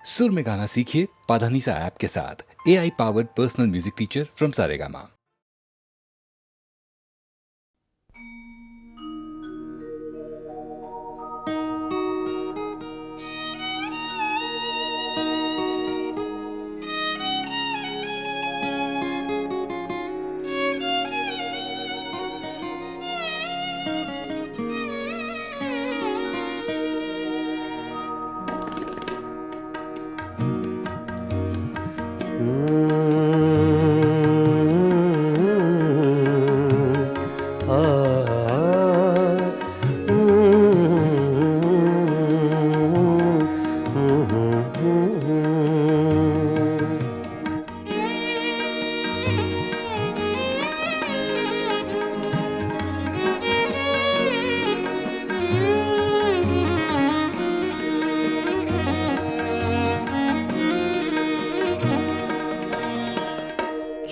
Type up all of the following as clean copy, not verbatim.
सुर में गाना सीखिए पाधानीसा ऐप के साथ। AI powered personal music teacher from Saregama.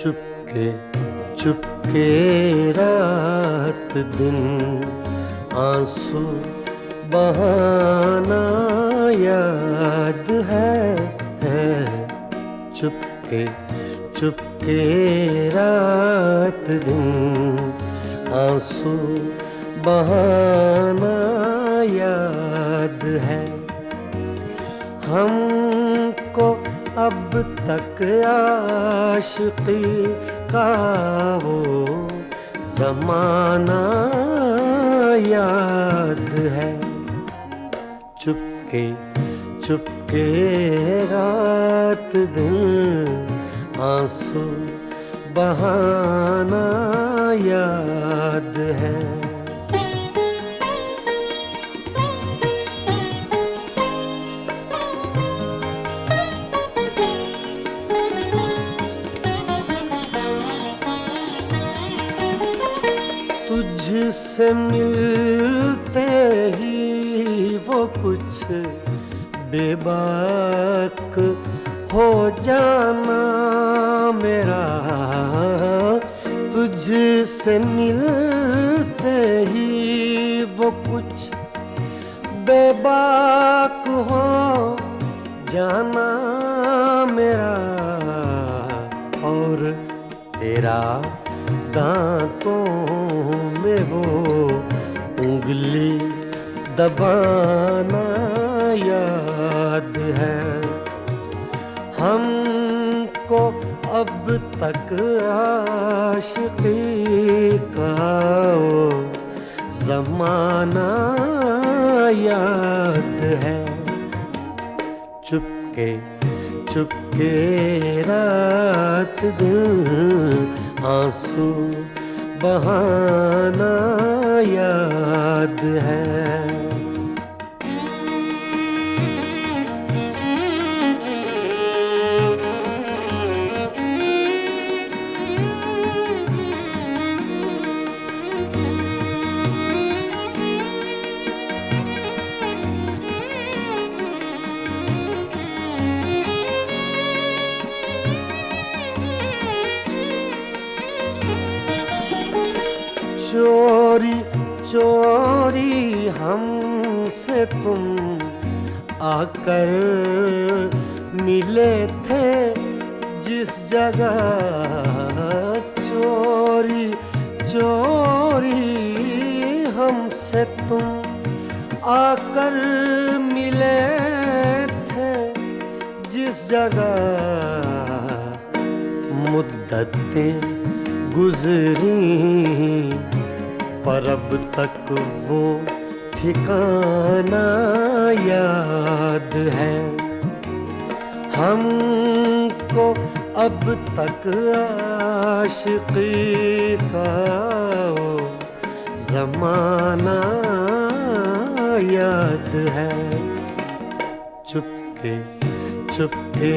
Chupke Chupke रात दिन आंसू बहाना याद है। चुपके चुपके रात दिन आंसू बहाना याद है। हमको अब तक आशिकी का वो ज़माना याद है। चुपके चुपके रात दिन आंसू बहाना याद है। तुझसे मिलते ही वो कुछ बेबाक हो जाना मेरा। तुझसे मिलते ही वो कुछ बेबाक हो जाना मेरा। और तेरा दांतों में वो उंगली दबाना याद है। हमको अब तक आशिकी का वो ज़माना याद है। चुपके चुपके रात दिन आंसू बहाना याद है। चोरी चोरी हमसे तुम आकर मिले थे जिस जगह। चोरी चोरी हमसे तुम आकर मिले थे जिस जगह। मुद्दतें गुजरी पर अब तक वो ठिकाना याद है। हमको अब तक आशिकी का वो ज़माना याद है। चुपके चुपके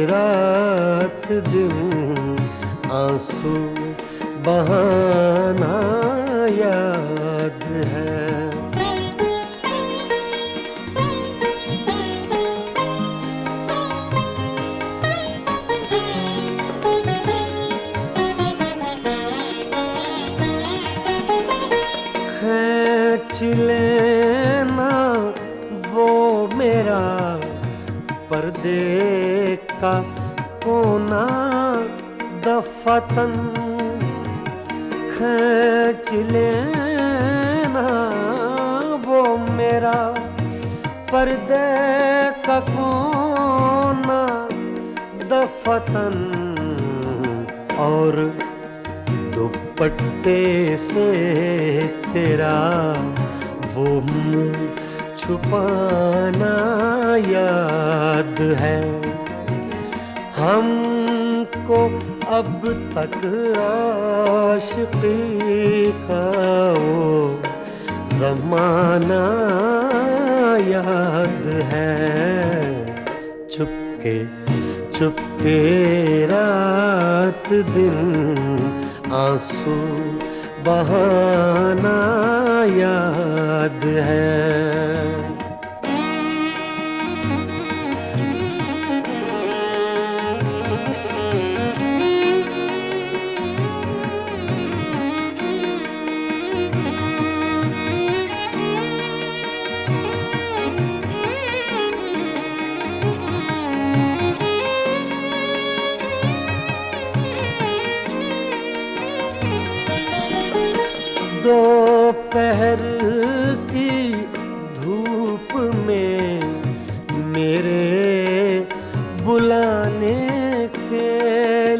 रात दिन आंसू बहाना याद है। खींच लेना वो मेरा पर्दे का कोना दफातन खींच लेना वो मेरा पर्दे का कोना दफातन और दुपट्टे से तेरा वो मुंह छुपाना याद है। हमको अब तक आशिकी का वो ज़माना याद है। चुपके चुपके रात दिन आंसू बहाना याद है। दोपहर की धूप में मेरे बुलाने के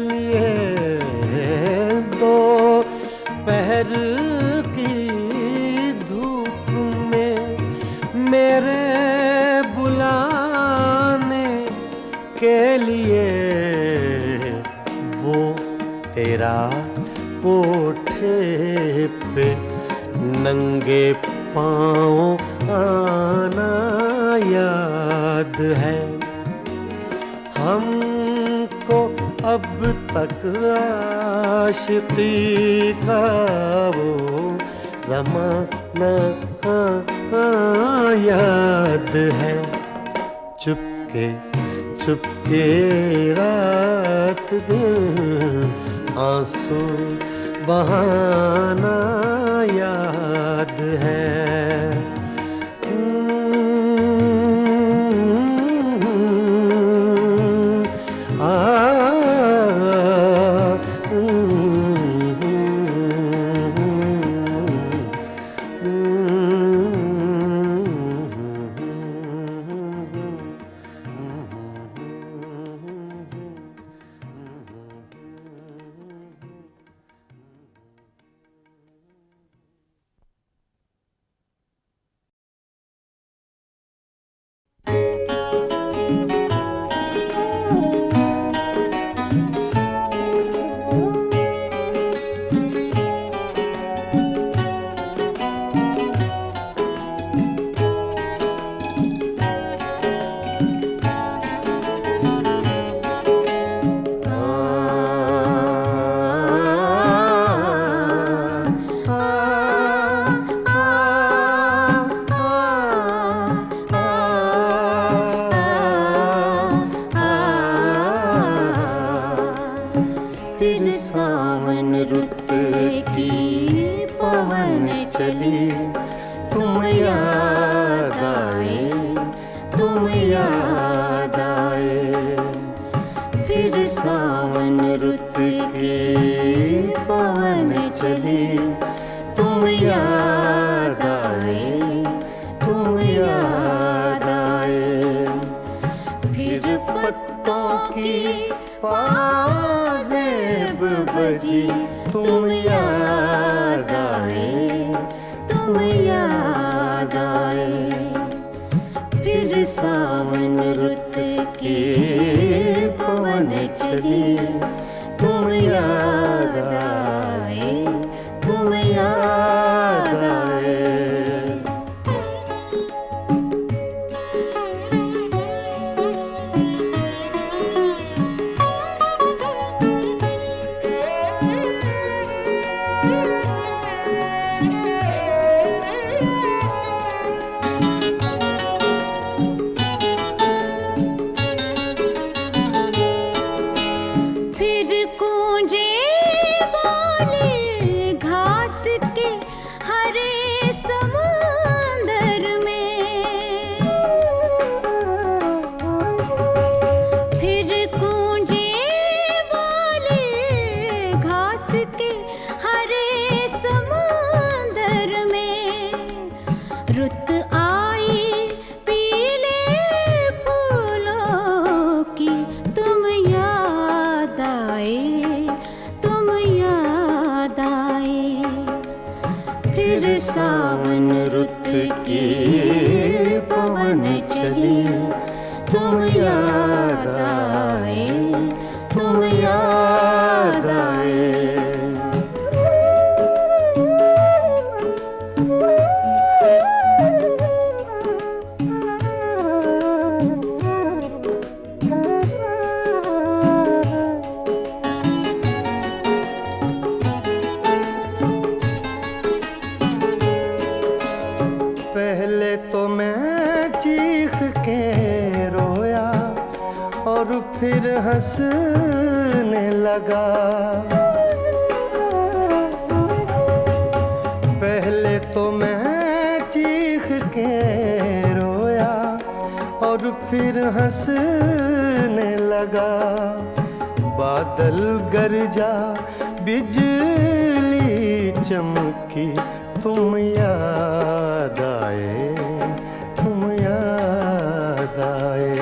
लिए दोपहर की धूप में मेरे बुलाने के लिए वो तेरा कोठे पे नंगे पाँव आना याद है। हमको अब तक आशिकी का वो ज़माना याद है। चुपके चुपके रात दिन आंसू बहाना याद है। सावन रुत की पवन चली, तुम याद आए, तुम याद आए। फिर सावन रुत की पवन चली, तुम याद आए, तुम याद आए। फिर पत्तों की पाजेब बजी, तुम याद आए, तुम याद आए। फिर सावन रुत के पवन चली, तुम याद आए, तुम याद आए। फिर याद आए, तुम याद आए। पहले तो मैं चीख के रोया और फिर हंसने लगा। पहले तो मैं चीख के रोया और फिर हंसने लगा। बादल गरजा बिजली चमकी, तुम याद आए, तुम याद आए।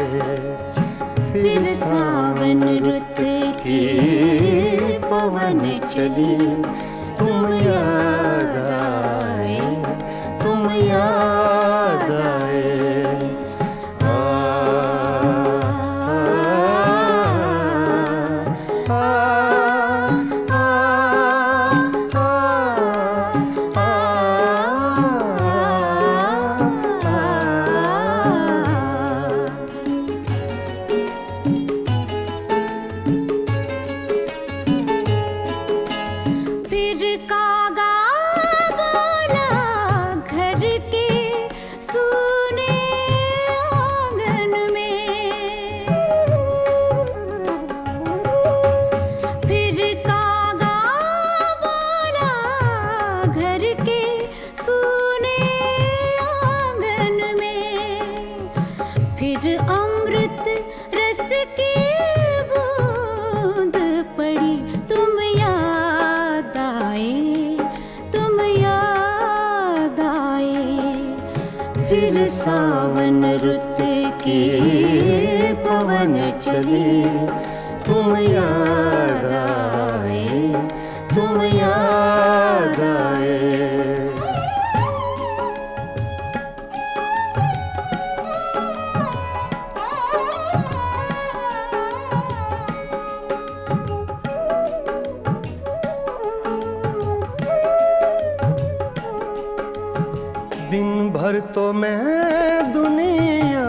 फिर सावन रुत की पवन चली, तुम याद आए, तुम याद आए। आ, आ, आ, आ, फिर कागा बोला घर के सूने आंगन में। फिर कागा बोला घर के सूने आंगन में। फिर अमृत रस की बूंद पड़ी, तुम याद आए, तुम याद आए। फिर सावन रुत की पवन चली, तुम याद आए, तुम याद आए। दिन भर तो मैं दुनिया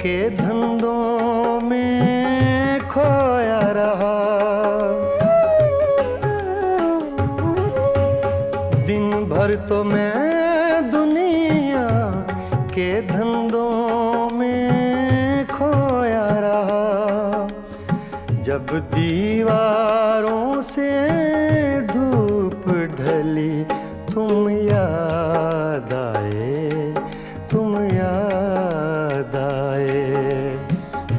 के धंधों में खोया रहा। दिन भर तो मैं दुनिया के धंधों में खोया रहा। जब दीवारों से धूप ढली, तुम याद आए, तुम याद आए।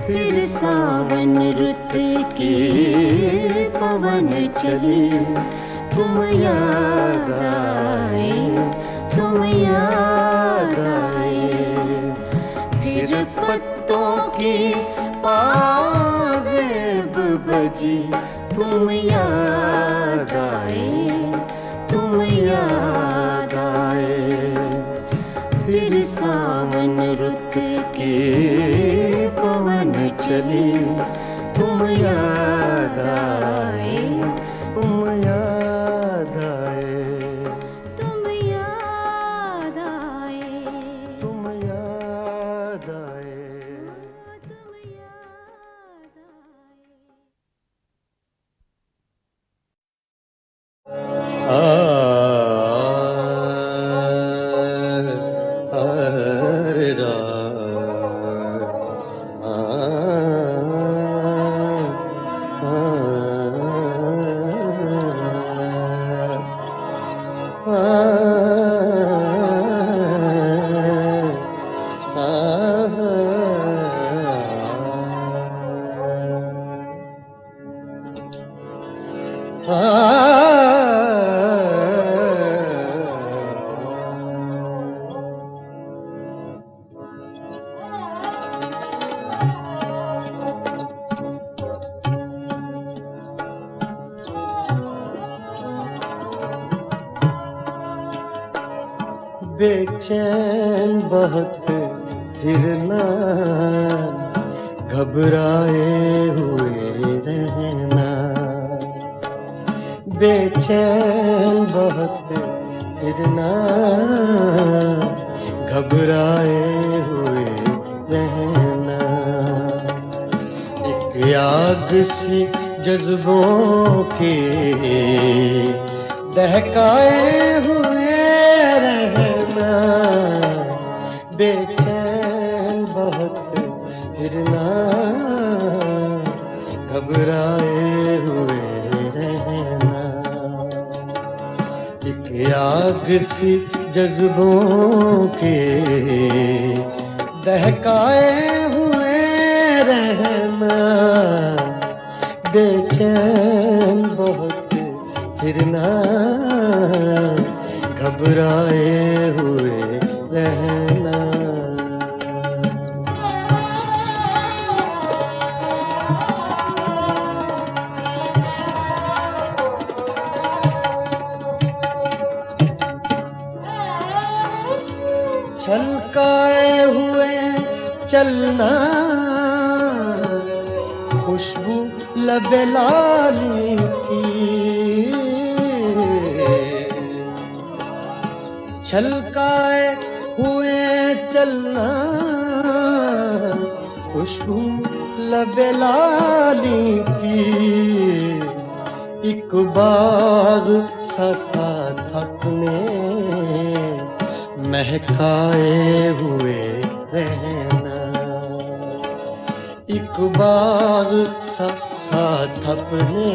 फिर सावन रुत की पवन चली, तुम याद आए, तुम याद आए। फिर पत्तों की पाजेब बजी, तुम याद आए, तुम याद आए। फिर सावन रुत की पवन चली, तुम याद आए, तुम याद आए, तुम याद आए, तुम याद आए। तुम याद आए। हरे राम, बेचैन बहुत फिरना, घबराए हुए रहना, बेचैन बहुत फिरना, घबराए हुए रहना। एक आग सी जज्बों की दहकाए हुए रहना, बेचैन बहुत फिरना, घबराए हुए रहना। एक आग सी जज्बों के दहकाए हुए रहना, बेचैन बहुत फिरना, घबराए हुए रहना। छलकाए हुए चलना, खुशबू लबे लाली की, छलकाए हुए चलना, खुशबू लबे लाली की। एक बार सा थपने महकाए हुए रहना, एक बार सा थपने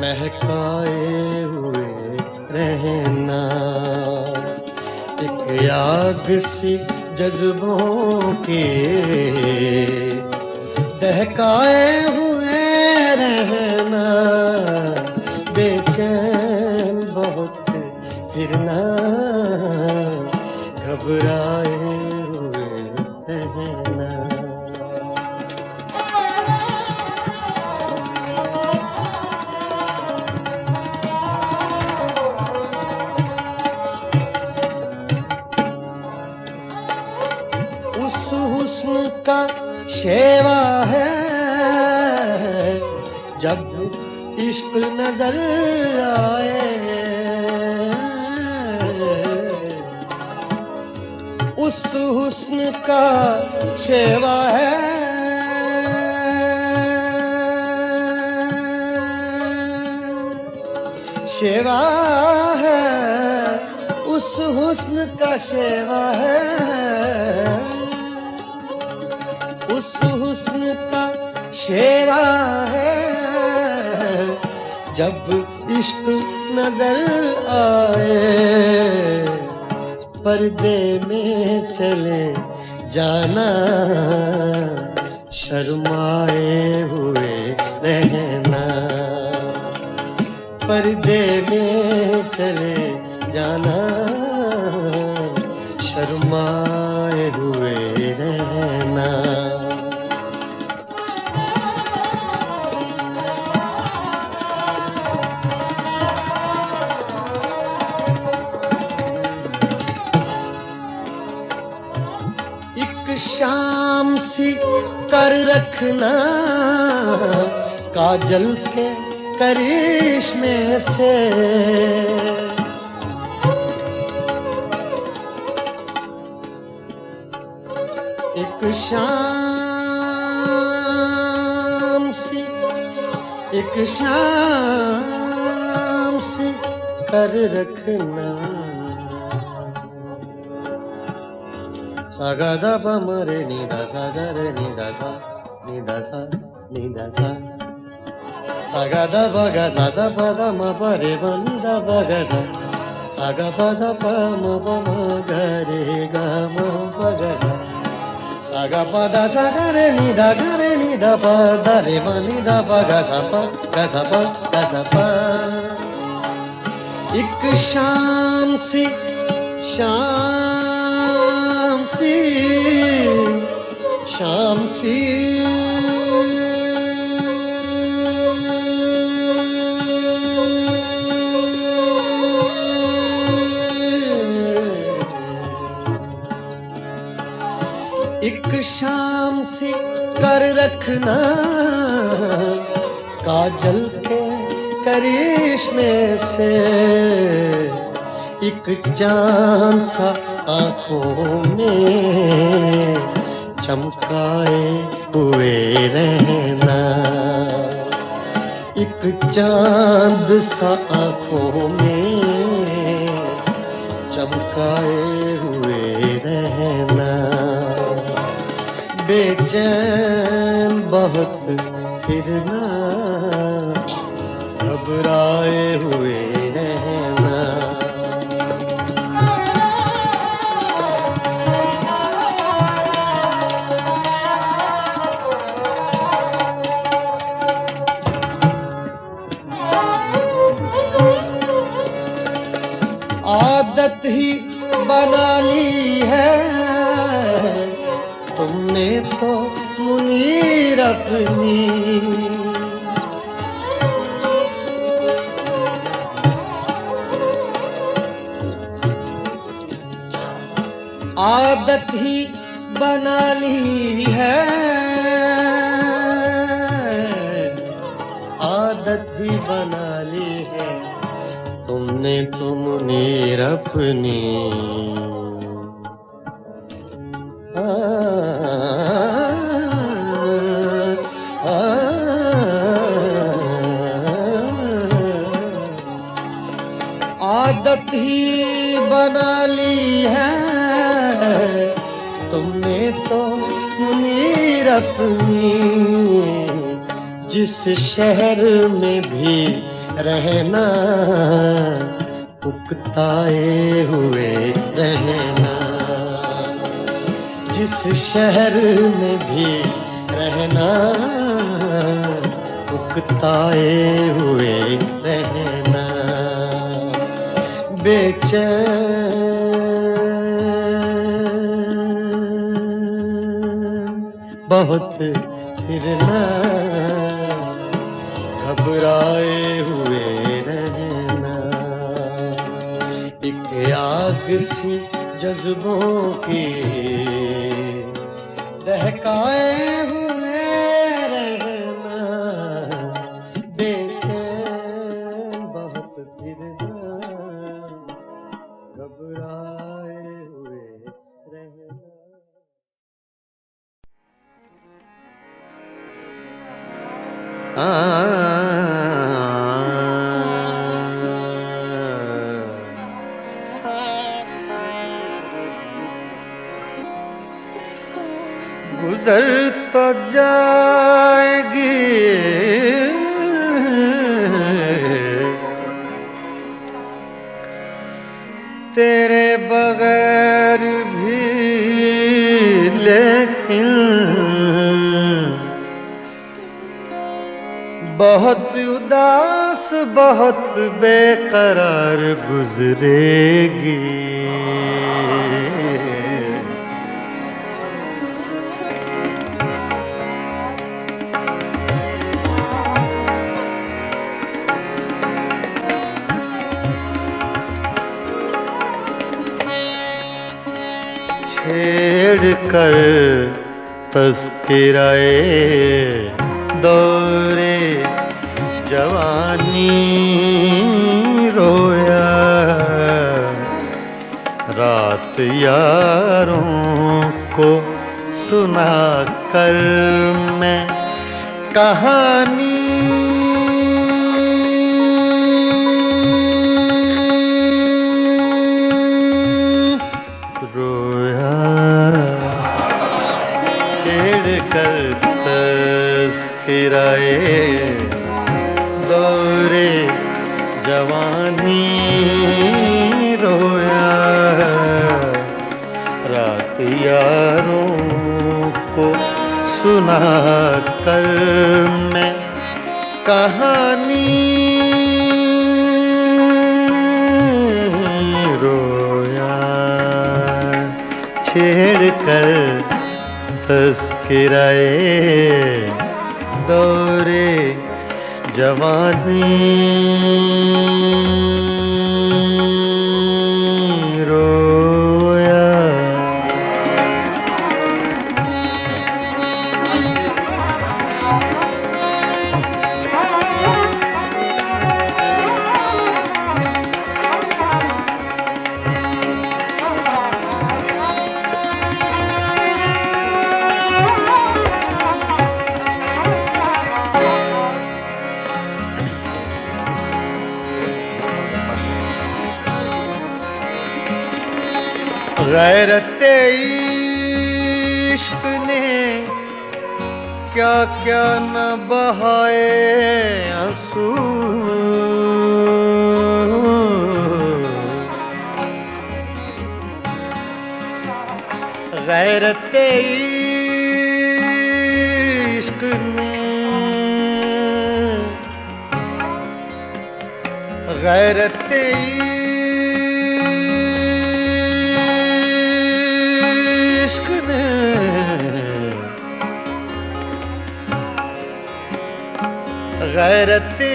महकाए हुए रहना। एक आग सी जज्बों के दहकाए हुए रहना, बेचैन बहुत फिरना, घबराए हुए रहना। उस हुस्न का शेवा है जब इश्क नजर आए, उस हुस्न का शेवा है शेवा है, उस हुस्न का शेवा है, उस हुस्न का शेवा है जब इश्क नजर आए। पर्दे में चले जाना, शर्माए हुए रहना, पर्दे में चले जाना, शर्माए हुए रहना। शाम सी कर रखना, काजल के करिश्मे से, एक शाम सी कर रखना। सा गा दा पा म रे नि दा सा गा रे नि दा सा नि दा सा नि दा सा, सा गा दा पा गा सा दा पा दा म प रे ब नि दा पा गा सा, सा गा पा दा पा म प म ग रे गा म प गा सा, सा गा पा दा सा गा रे नि दा पा दा रे ब नि दा पा गा सा पा गा सा पा गा सा पा। एक शाम सी एक शाम सी कर रखना काजल के करिश्मे से, एक चांद सा आंखों में चमकाए हुए रहना, एक चांद सा आंखों में चमकाए हुए रहना, बेचैन बहुत फिरना, घबराए हुए रहना। आदत ही बना ली है तुमने तो मुनीर अपनी, आदत ही बना ली है, आदत ही बना ली है तुमने तो मुनीर अपनी। आदत ही बना ली है तुमने तो मुनीर अपनी, जिस शहर में भी रहना उकताए हुए रहना, जिस शहर में भी रहना उकताए हुए रहना, बेचैन बहुत फिरना, घबराए हुए रहना, एक आग सी जज्बों की दहकाए हुए रहना, बेचैन बहुत फिरना, घबराए हुए रहना। गुजर तो जाएगी तेरे बगैर भी, लेकिन बहुत उदास बहुत बेकरार गुजरेगी। छेड़ कर तज़किराए दौरे जवानी रोया, रात यारों को सुना कर मैं कहानी, रोया छेड़ कर तज़किराए दौरे जवानी रोया, रात यारों को सुना कर मैं कहानी, रोया छेड़ कर तज़किराए दौरे जवानी रोया। गैरते इश्क ने क्या क्या न बहाए आंसू, गैरते इश्क ने, गैरते इश्क ने गैरते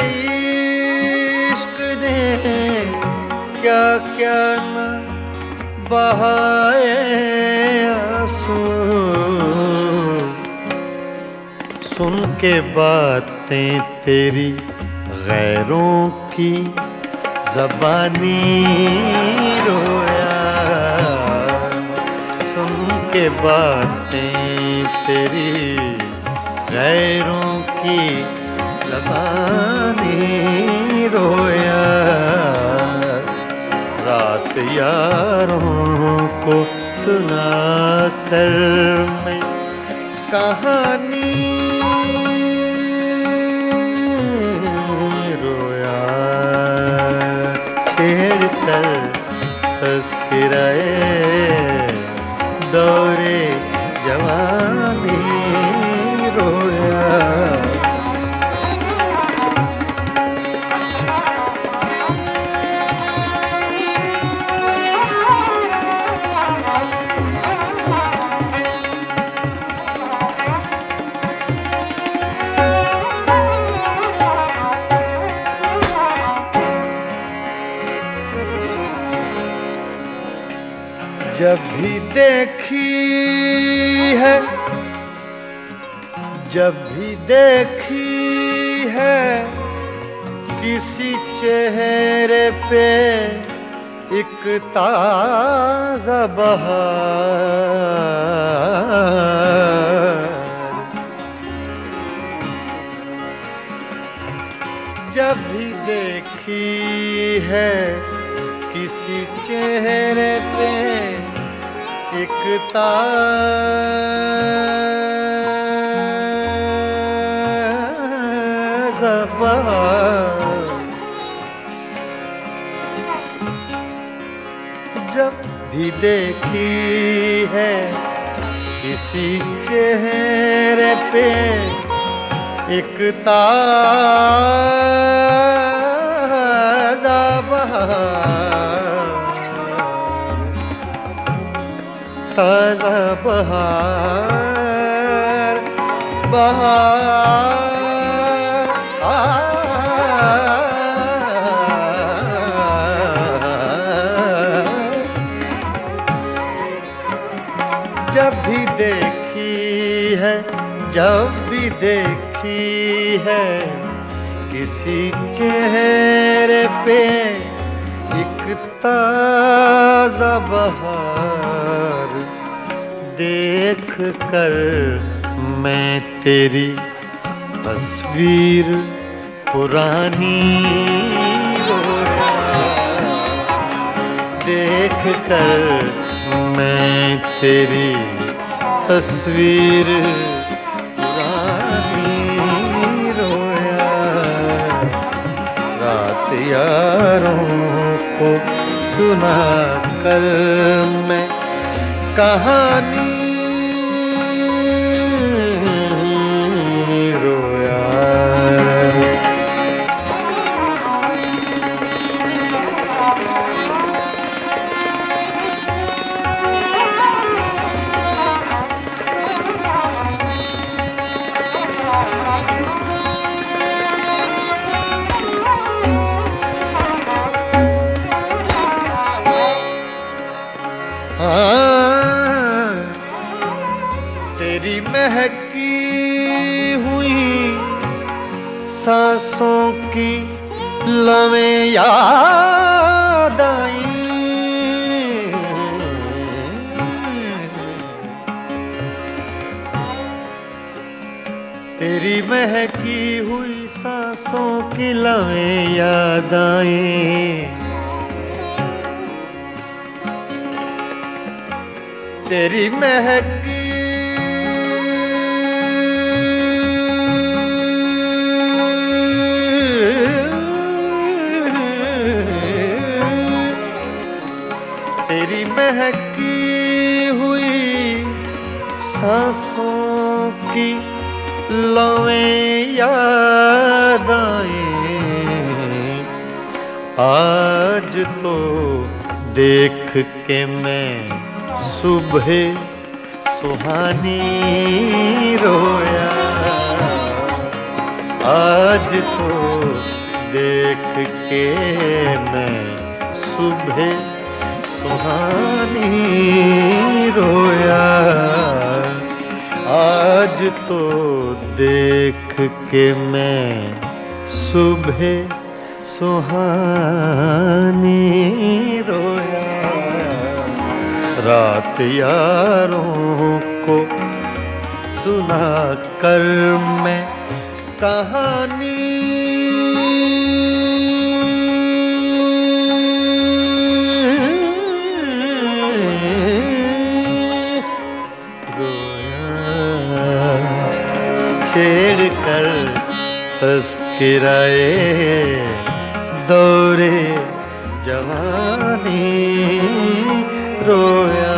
इश्क ने क्या क्या न बहाए आंसू। सुन के बातें तेरी गैरों की ज़बानी रोया, सुन के बातें तेरी गैरों की ज़बानी रोया। रात यारों को सुना कर मैं कहानी रोया, छेड़ कर तज़किराए दौरे जवानी रोया। जब भी देखी है, जब भी देखी है किसी चेहरे पे एक ताज़ा बहार, जब भी देखी है किसी चेहरे पे एक ताज़ा बहार, जब भी देखी है किसी चेहरे पे एक ताज़ा बहार, ताज़ा बहार, बहार जब भी देखी है, जब भी देखी है किसी चेहरे पे एक ताज़ा बहार, देख कर मैं तेरी तस्वीर पुरानी रोया, देख कर मैं तेरी तस्वीर पुरानी रोया। रात यारों को सुना कर मैं कहानी रोया। तेरी महकी हुई सांसों की लवें याद आई, तेरी महकी हुई सांसों की लवें याद आई। तेरी महक तेरी महकी हुई सांसों की लौएं याद आए आज तो देख के मैं सुबह सुहानी रोया आज तो देख के मैं सुबह सुहानी रोया आज तो देख के मैं सुबह सुहानी रोया रात यारों को सुना कर मैं कहानी छेड़ कर तस्किराए दौरे जवानी रोया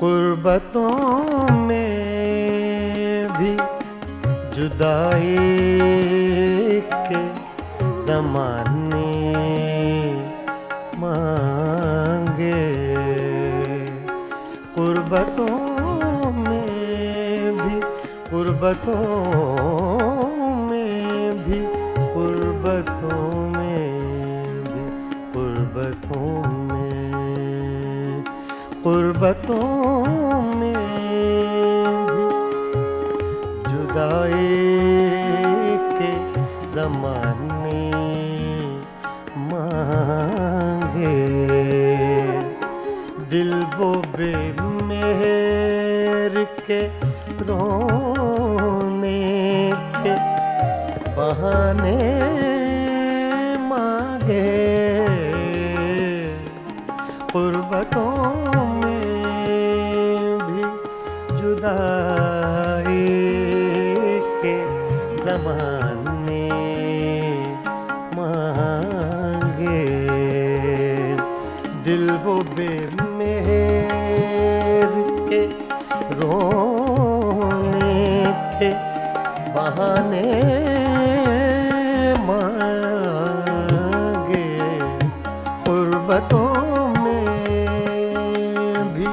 गुर्बतों में भी जुदाई के ज़माने मांगे गुर्बतों में भी गुर्बतों में भी गुर्बतों में भी गुर्बतों में गुर्बतों में भी जुदाई के ज़माने मांगे दिल वो बेमेहर के रोने के बहाने मांगे गुर्बतों जुदाई के ज़माने मांगे दिल वो बेमेहर के रोने के बहाने मांगे गुर्बतों में भी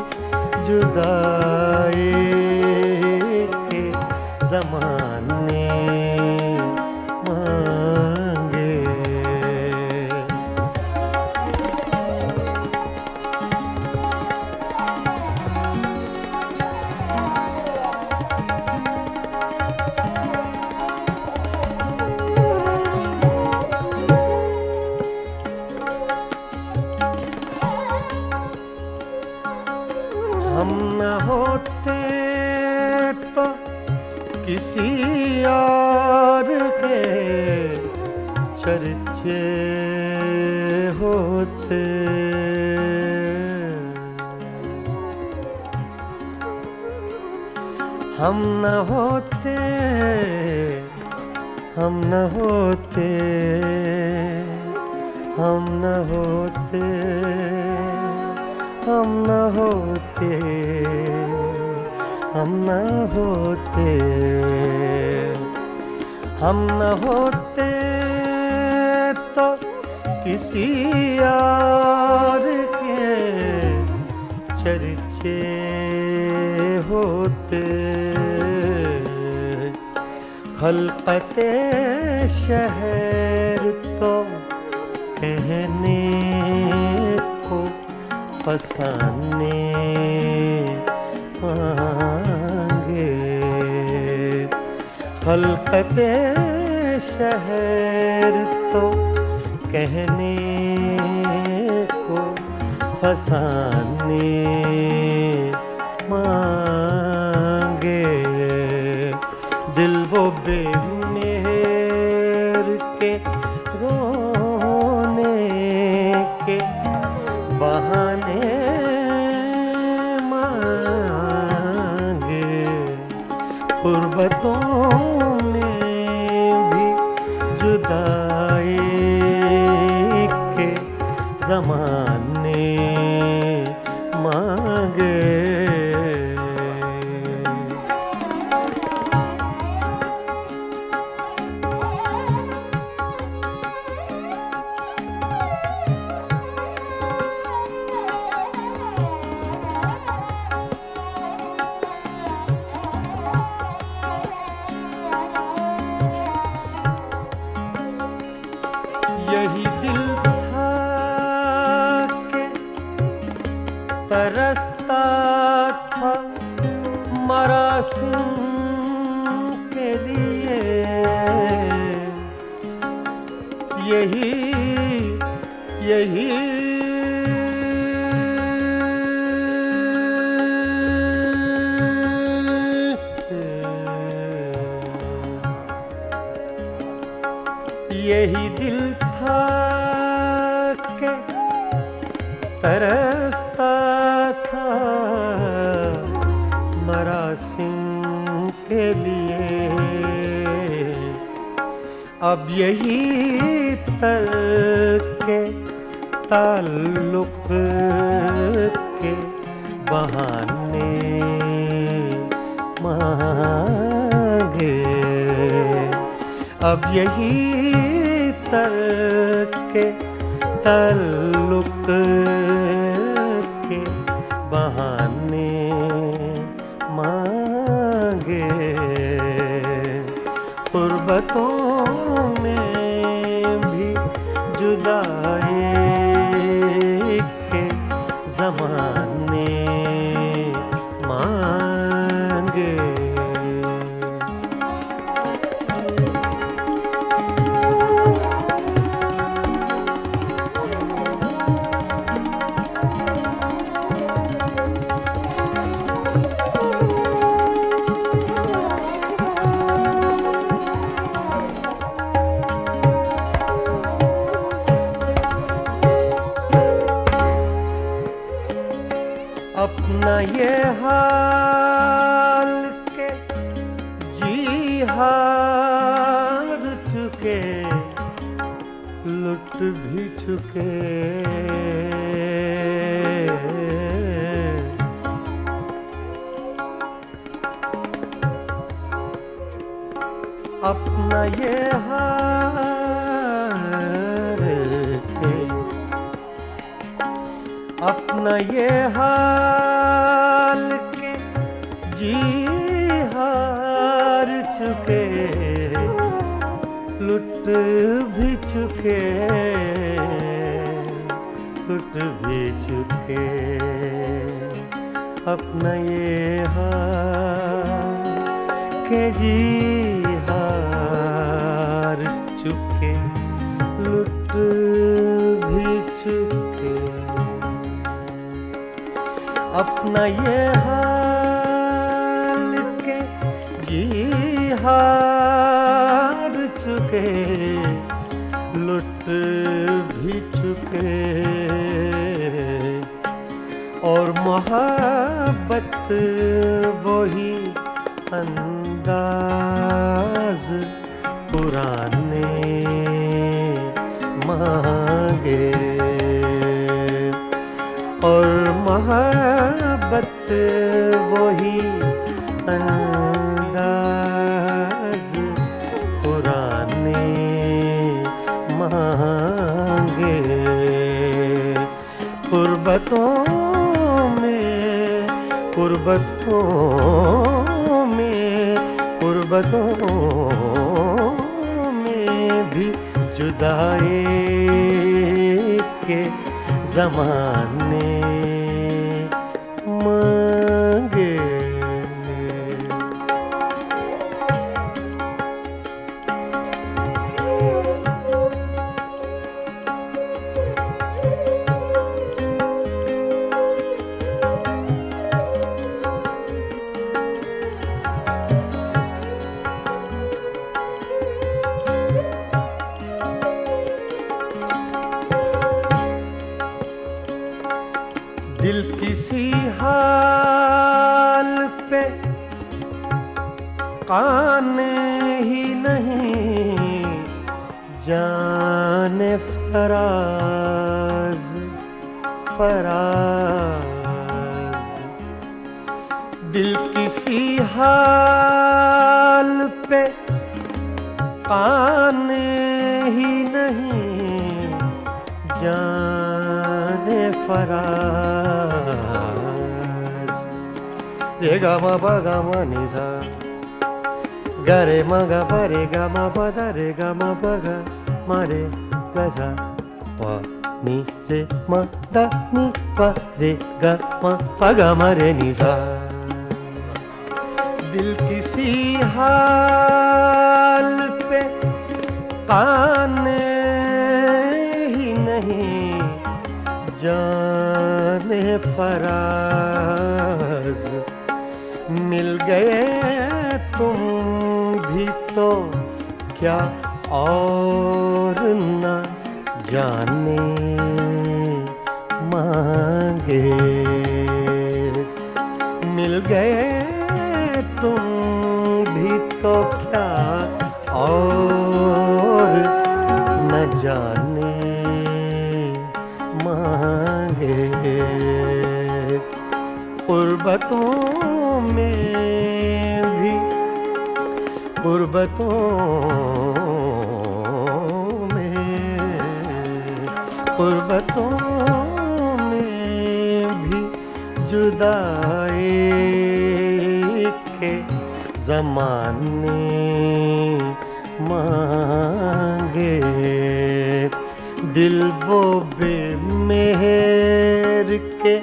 जुदाई ज़माने मांगे किसी और के चर्चे होते। हम न होते, हम न होते, हम न होते, हम न होते, हम न होते, हम न होते तो किसी और के चर्चे होते। खलकते शहर तो कहने को फसाने मांगे। खलकते शहर तो कहने को फसाने मांगे। दिल वो बेमेहर के रोने के बहाने मांगे। गुर्बतों में भी जुदाई के ज़माने मांगे। यही दिल था कि तरसता था मरासिम के लिए। यही यही यही दिल था कि तरसता था मरासिम के लिए। अब यही तरके ताल्लुक के बहाने मांगे। अब यही तरके ताल्लुक के बहाने मांगे। गुर्बतों में भी जुदाई के ज़माने मांगे। अपना ये हाल के जी हार चुके, लुट भी चुके। अपना ये हाल के, अपना ये हाल के जी हार चुके, लुट भी चुके, लुट भी चुके। अपना ये हाल के जी हार चुके, लुट भी चुके। अपना ये हाल के जी हार चुके, लुट भी चुके, और मोहब्बत वही अंदाज पुराने मांगे, और मोहब्बत वही अंदाज पुराने मांगे। कुर्बतों में, कुर्बतों में, कुर्बतों में भी जुदाई के ज़माने मांगे। दिल किसी हाल पे काने ही नहीं, जाने फराज फराज। दिल किसी हाल पे काने ही नहीं, जाने फराज। रे गा मा पा गा मा नि सा, गा रे मा गा पा रे गा मा पा दा रे गा मा पा गा मा रे गा सा, पा नि रे मा दा नि पा रे गा मा पा गा मा रे नि सा। दिल किसी हाल पे काने ही नहीं, जाने फराज। मिल गए तुम भी तो क्या और न जाने मांगे। मिल गए तुम भी तो क्या और न जाने मांगे। कुर्बतों में भी, कुर्बतों में, कुर्बतों में भी जुदाई के ज़माने मांगे। दिल वो बेमेहर के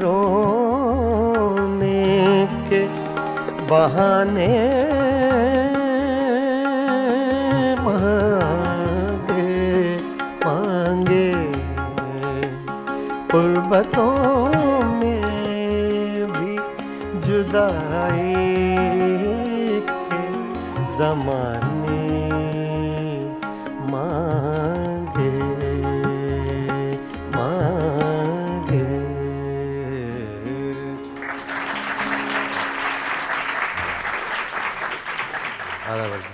रोने के बहाने मांगे मांगे। कुर्बतों में भी जुदाई के ज़माने मांगे मांगे। आधा बजे।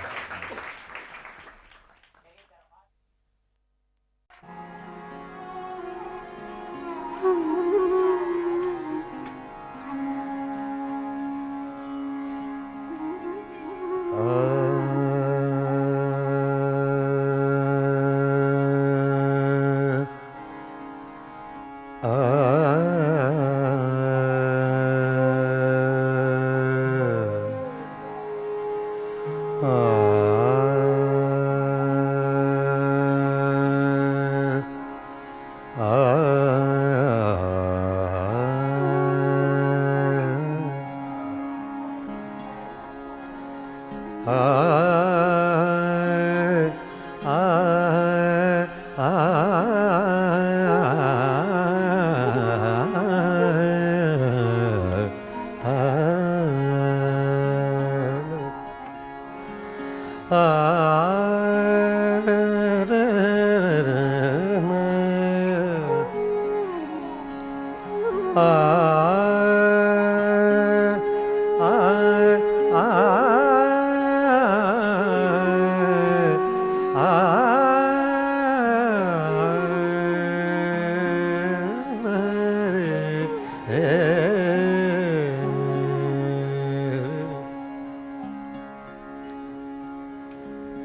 आ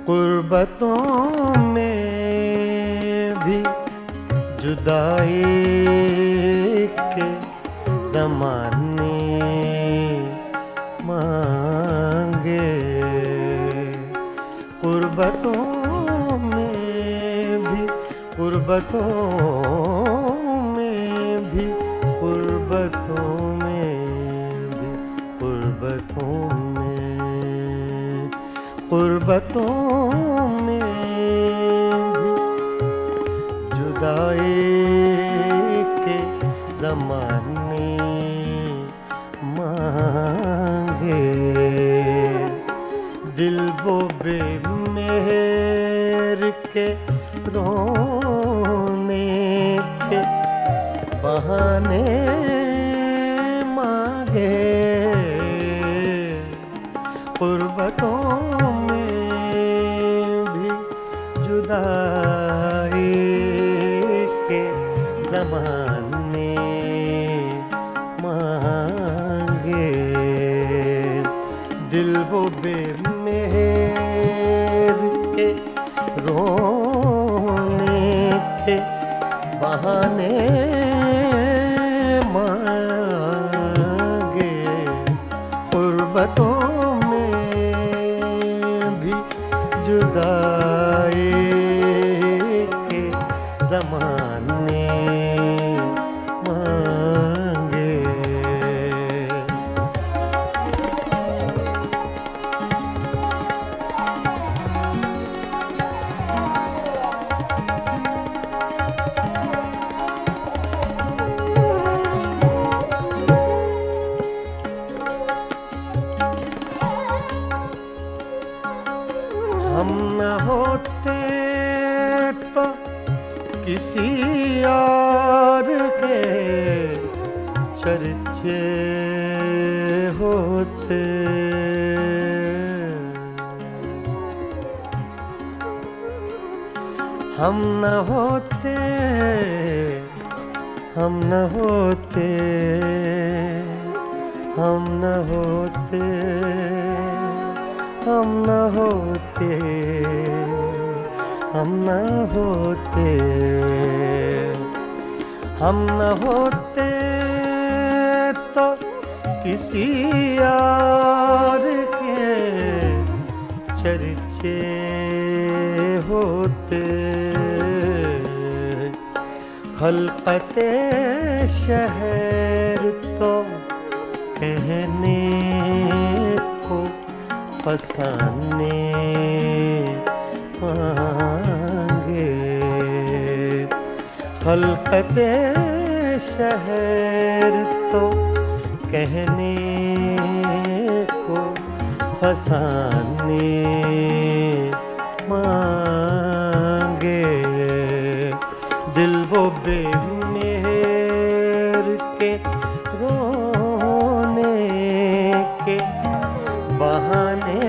गुर्बतों में भी जुदाई के ज़माने मांगे, गुर्बतों में भी, गुर्बतों में भी, गुर्बतों में भी, गुर्बतों में, गुर्बतों में भी जुदाई के ज़माने मांगे, दिल वो बेमेहर के रोने के बहाने मांगे, गुर्बतों में भी जुदाई के ज़माने मांगे, दिल वो बेमेहर के रोने के बहाने मांगे, गुर्बतों में भी जुदाई के ज़माने मांगे। हम न होते तो किसी और के चर्चे होते, हम न होते, हम न होते, हम न होते, हम न होते, हम न होते, हम न होते तो किसी और के चर्चे होते, खलकते शहर तो कहने को फसाने मांगे, खलकते शहर तो कहने को फसाने मांगे, दिल वो बेमेहर के रोने के बहाने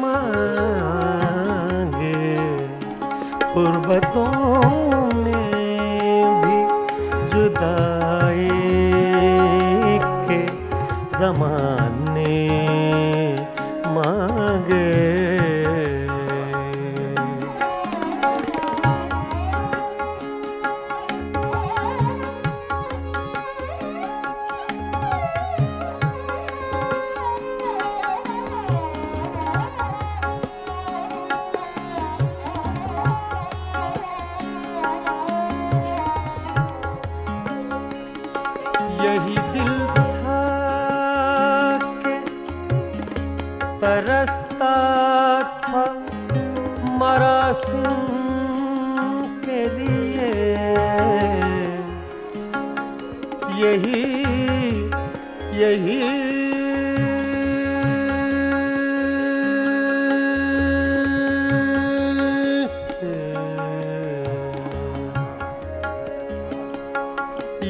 मांगे, गुर्बतों में भी जुदाई के ज़माने मांगे। यही दिल था कि तरसता था मरासिम के लिए, यही यही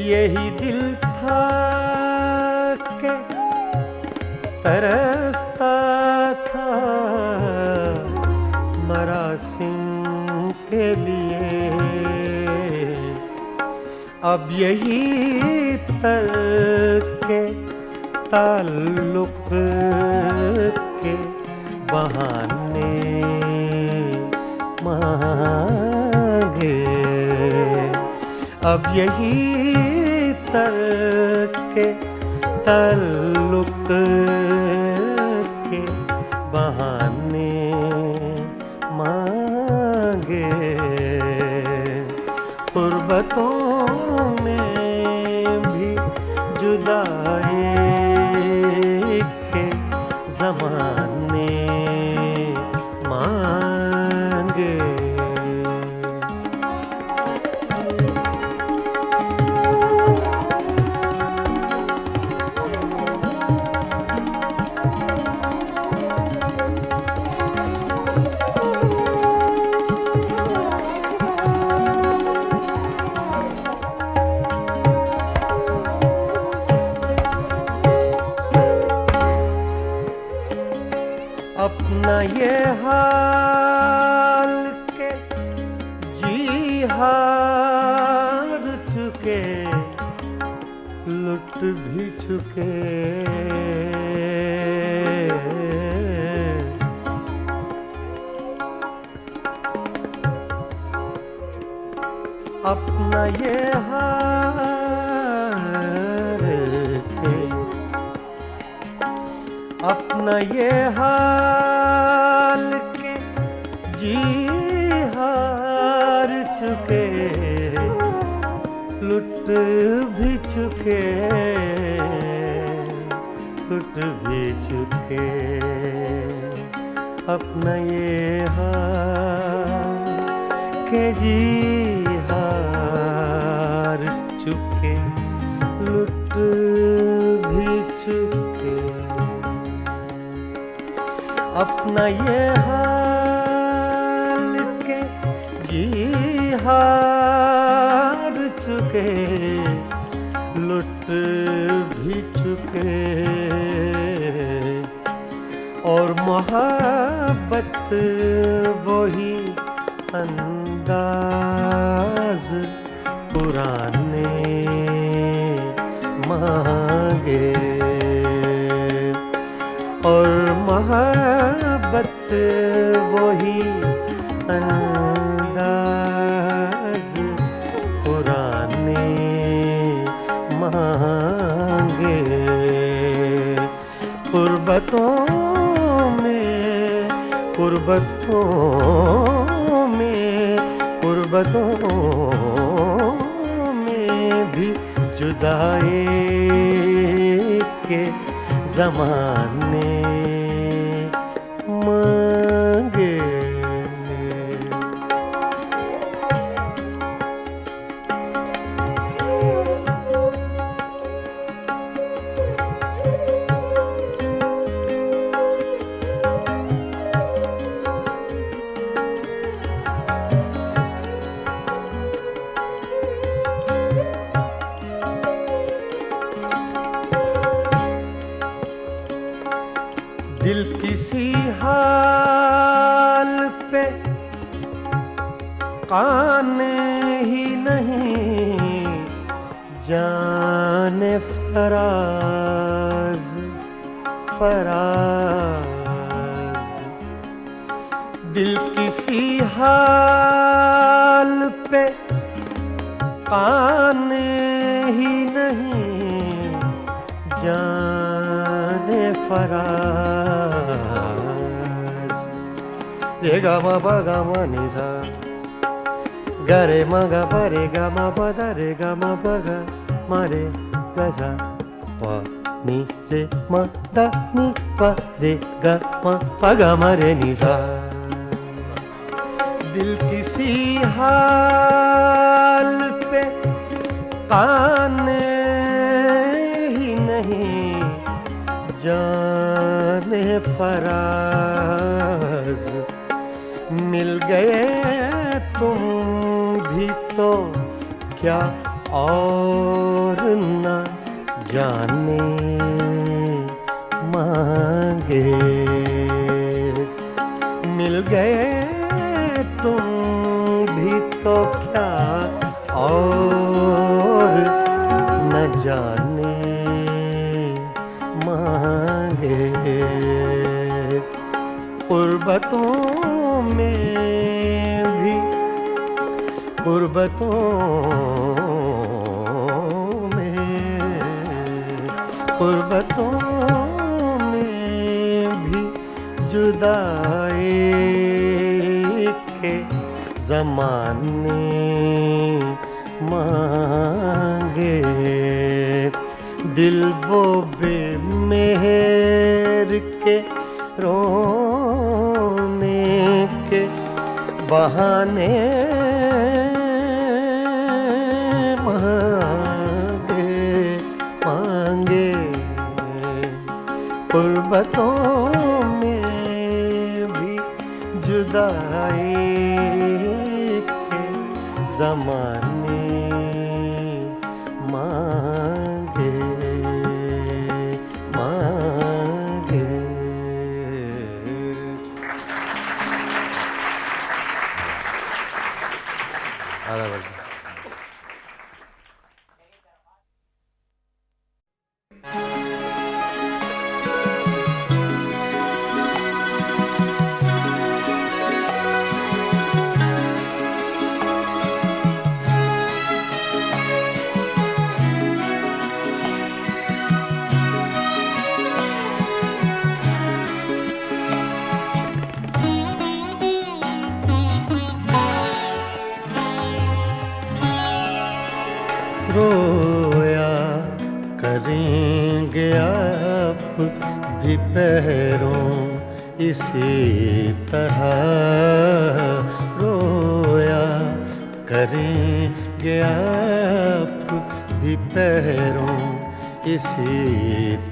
यही दिल था के तरसता था मरासिम के लिए। अब यही तरके ताल्लुक के बहाने मांगे। अब यही तरके ताल्लुक के बहाने मांगे। गुर्बतों में भी जुदाई के ज़माने मांगे। अपना ये हाल के जी हार चुके लुट भी चुके। अपना ये हाल के अपना ये हाल के जी हार चुके लुट भी चुके लुट भी चुके। अपना ये हाल के जी हार चुके लुट भी चुके। अपना ये हाल के जी हार चुके लुट भी चुके। और मोहब्बत वही अंदाज पुराने मांगे। और मोहब्बत वही अंदाज पुराने मांगे। गुर्बतों में भी जुदाई के ज़माने मांगे। दिल किसी हाल पे काने ही नहीं जाने फराज फराज। दिल किसी हाल पे काने ही नहीं जाने फराज। रे गा मा पा गा मा नि सा गा रे मा गा पा रे गा मा पा दा रे गा मा पा गा मा रे गा सा पा नि रे मा दा नि पा रे गा मा पा गा मा रे नि सा। दिल किसी हाल पे काने ही नहीं जाने फराज। मिल गए तुम भी तो क्या और न जाने मांगे। मिल गए तुम भी तो क्या और न जाने मांगे। गुर्बतों में भी गुर्बतों में भी जुदाई के ज़माने मांगे। दिल वो बेमेहर के रोने के बहाने मांगे। गुर्बतों में भी जुदाई के ज़माने मांगे। रोया करेंगे आप भी पहरों इसी तरह। रोया करेंगे आप भी पहरों इसी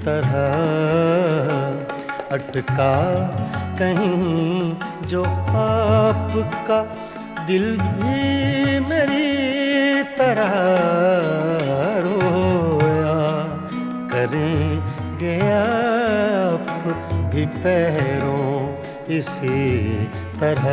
तरह। अटका कहीं जो आपका दिल भी मेरी तरह। रोया करेंगे आप भी पैरों इसी तरह।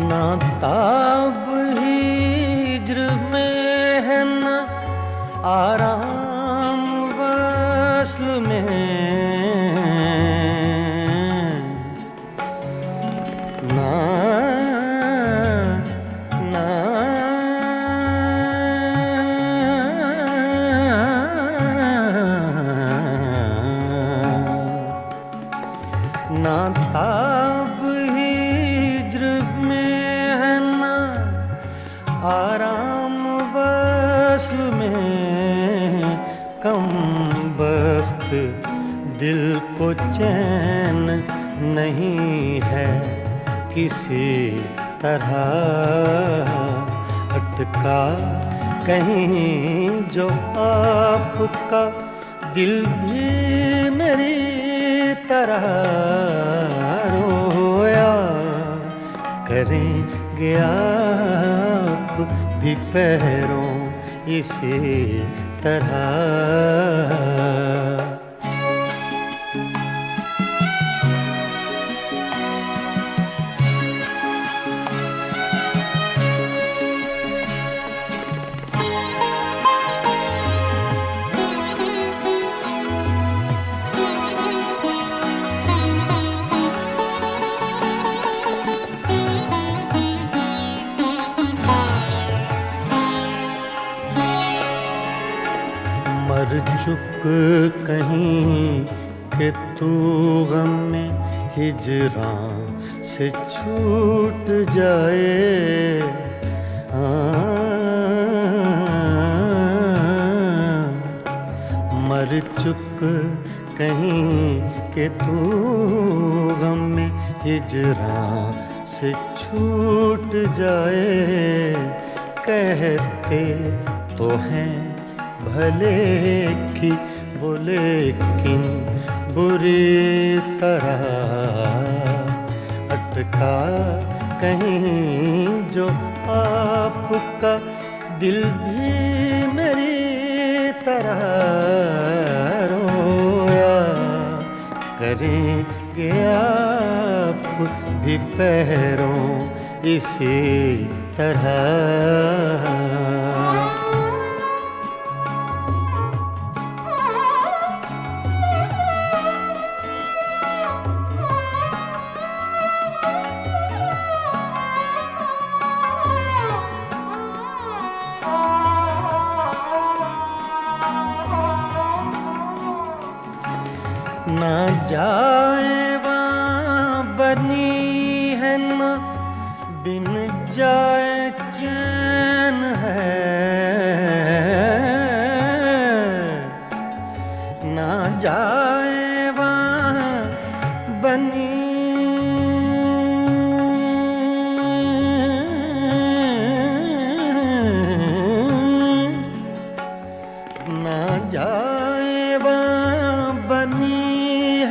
ना ताब हिज्र में है ना आराम वस्ल में। ना ना ना ताब आराम वस्ल में। कम बख्त दिल को चैन नहीं है किसी तरह। अटका कहीं जो आपका दिल भी मेरी तरह। रोया करेंगे आप भी पैरों इसी तरह। मर चुक कहीं कि तू गम में हिजरां से छूट जाए। मर चुक कहीं के तू गम में हिजरां से छूट जाए। कहते तो हैं भले कि वो लेकिन बुरी तरह अटका कहीं जो आपका दिल भी मेरी तरह रोया। करेंगे आप भी पैरों इसी तरह। ना जाए वहाँ बनी है ना बिन जाए चैन है। ना जाए वहाँ बनी ना जाए वहाँ बनी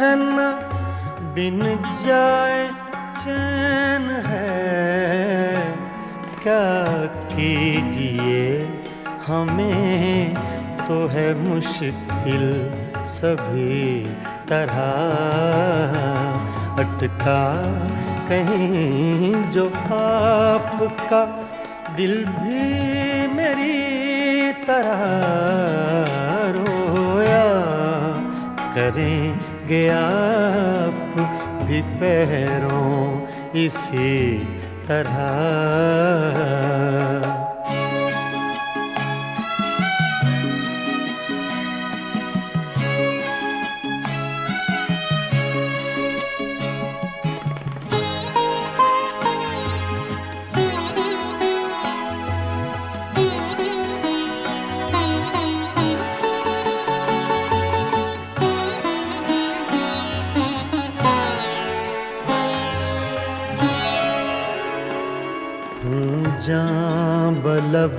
है ना बिन जाए चैन है। क्या कीजिए हमें तो है मुश्किल सभी तरह। अटका कहीं जो आपका दिल भी मेरी तरह रोया। करेंगे आप भी पैरों इसी तरह। जां बलब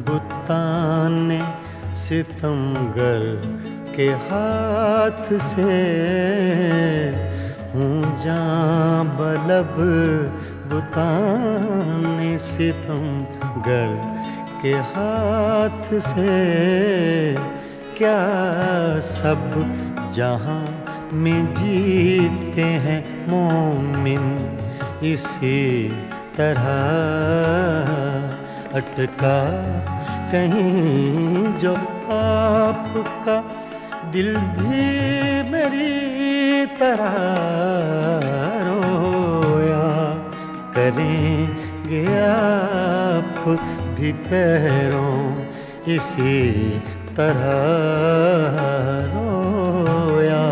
बुताने सितमगर के हाथ से हूँ। जां बलब बुताने सितमगर के हाथ से। क्या सब जहाँ में जीते हैं मोमिन इसी तरह। अटका कहीं जो आपका दिल भी मेरी तरह रोया। करेंगे आप भी पैरों इसी तरह रोया।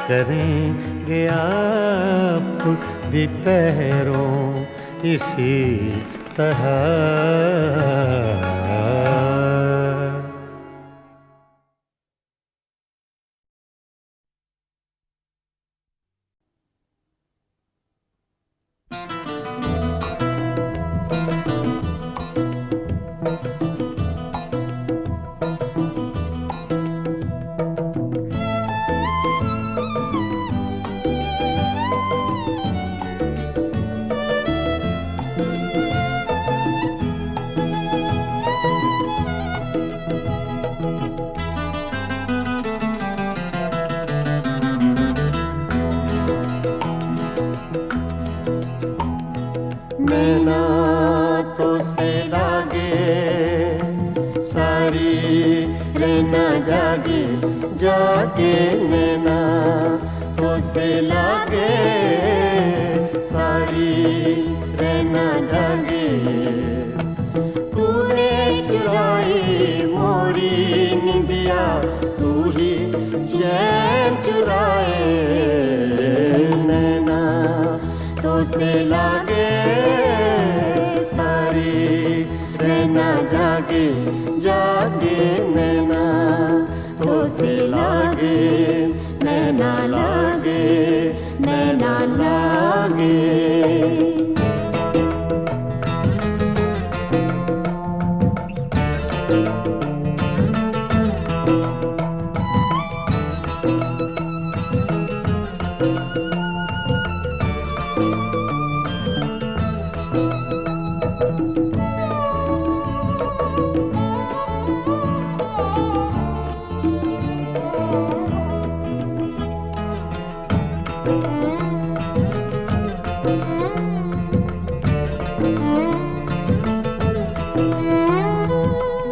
करेंगे आप भी पैरों इसी तरह। नैना तो से लागे सारी नैना जागे जागे। नैना तो से लागे सारी नैना जागे। तूने चुराई मोरी निंदिया तू ही चैन चुराए। नैना तो से लागे सारी नैना जागे जागे। नैना तो से लागे नैना लागे नैना लागे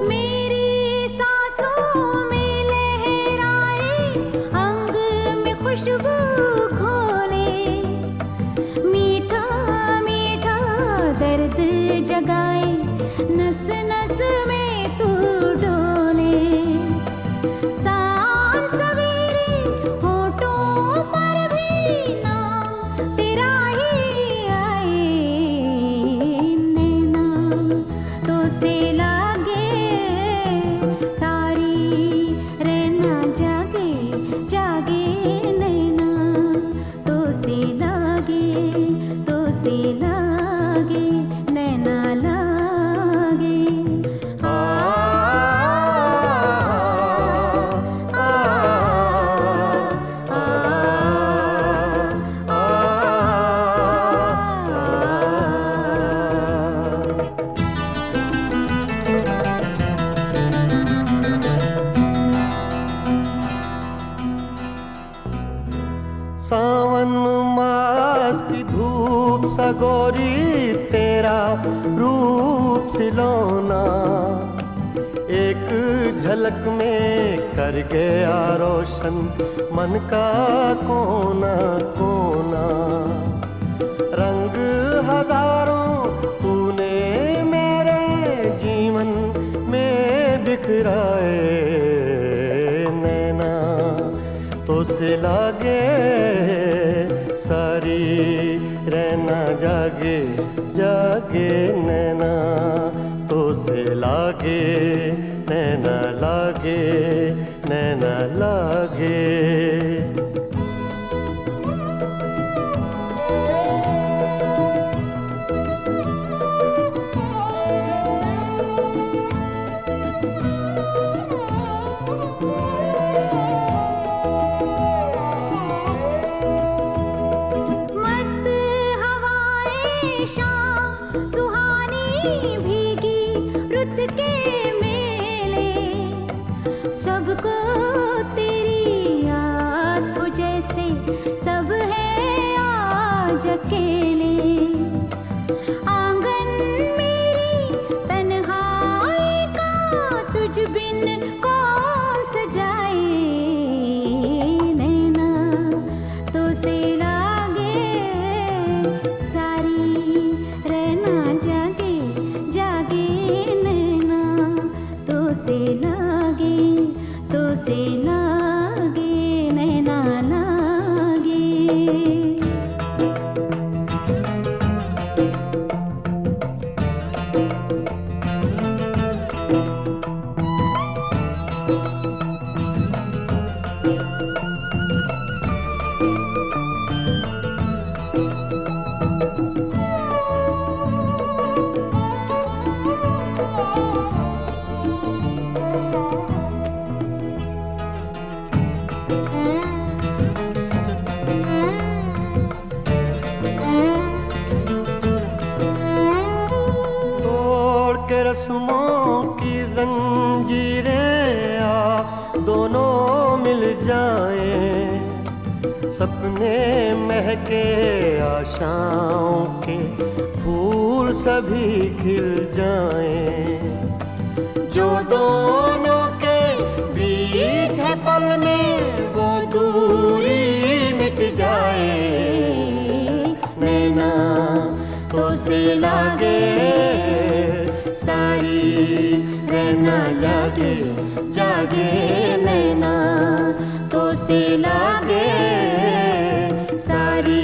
मेरी सांसों में लहराए अंग में खुशबू घोले मीठा मीठा दर्द जगाए नस नस में तू डोले सांझ सवेरे होठों पर भी नाम तेरा ही आए नैना तो से लागे सारी रहना जागे जागे नैना तो से लागे नैना लागे आ आ आ आ सावन मास की धूप सगोरी तेरा रूप सिलौना एक झलक में कर गया रोशन मन का कोना कोना रंग हजारों तूने मेरे जीवन में बिखराए नैना तो से लागे सारी रहना जागे जागे नैना तो से लागे नैना लागे नैना लागे मस्त हवाएं शाम सुहानी भीगी रुत के मेले सबको तेरी आस हो जैसे सब है आज अकेले आंगन मेरी तन्हाई का तुझ बिन कौन सजाए नैना तो से लागे सारी रहना जागे जागे नैना तो से लागे नैना लागे तोड़ के रस्मों की जंजीरें आ दोनों मिल जाएं सपने महके आशाओं के फूल सभी खिल जाएं जो दोनों के बीच है पल में वो दूरी मिट जाए नैना तो से लागे सारी रहना लागे जागे नैना तो से लागे सारी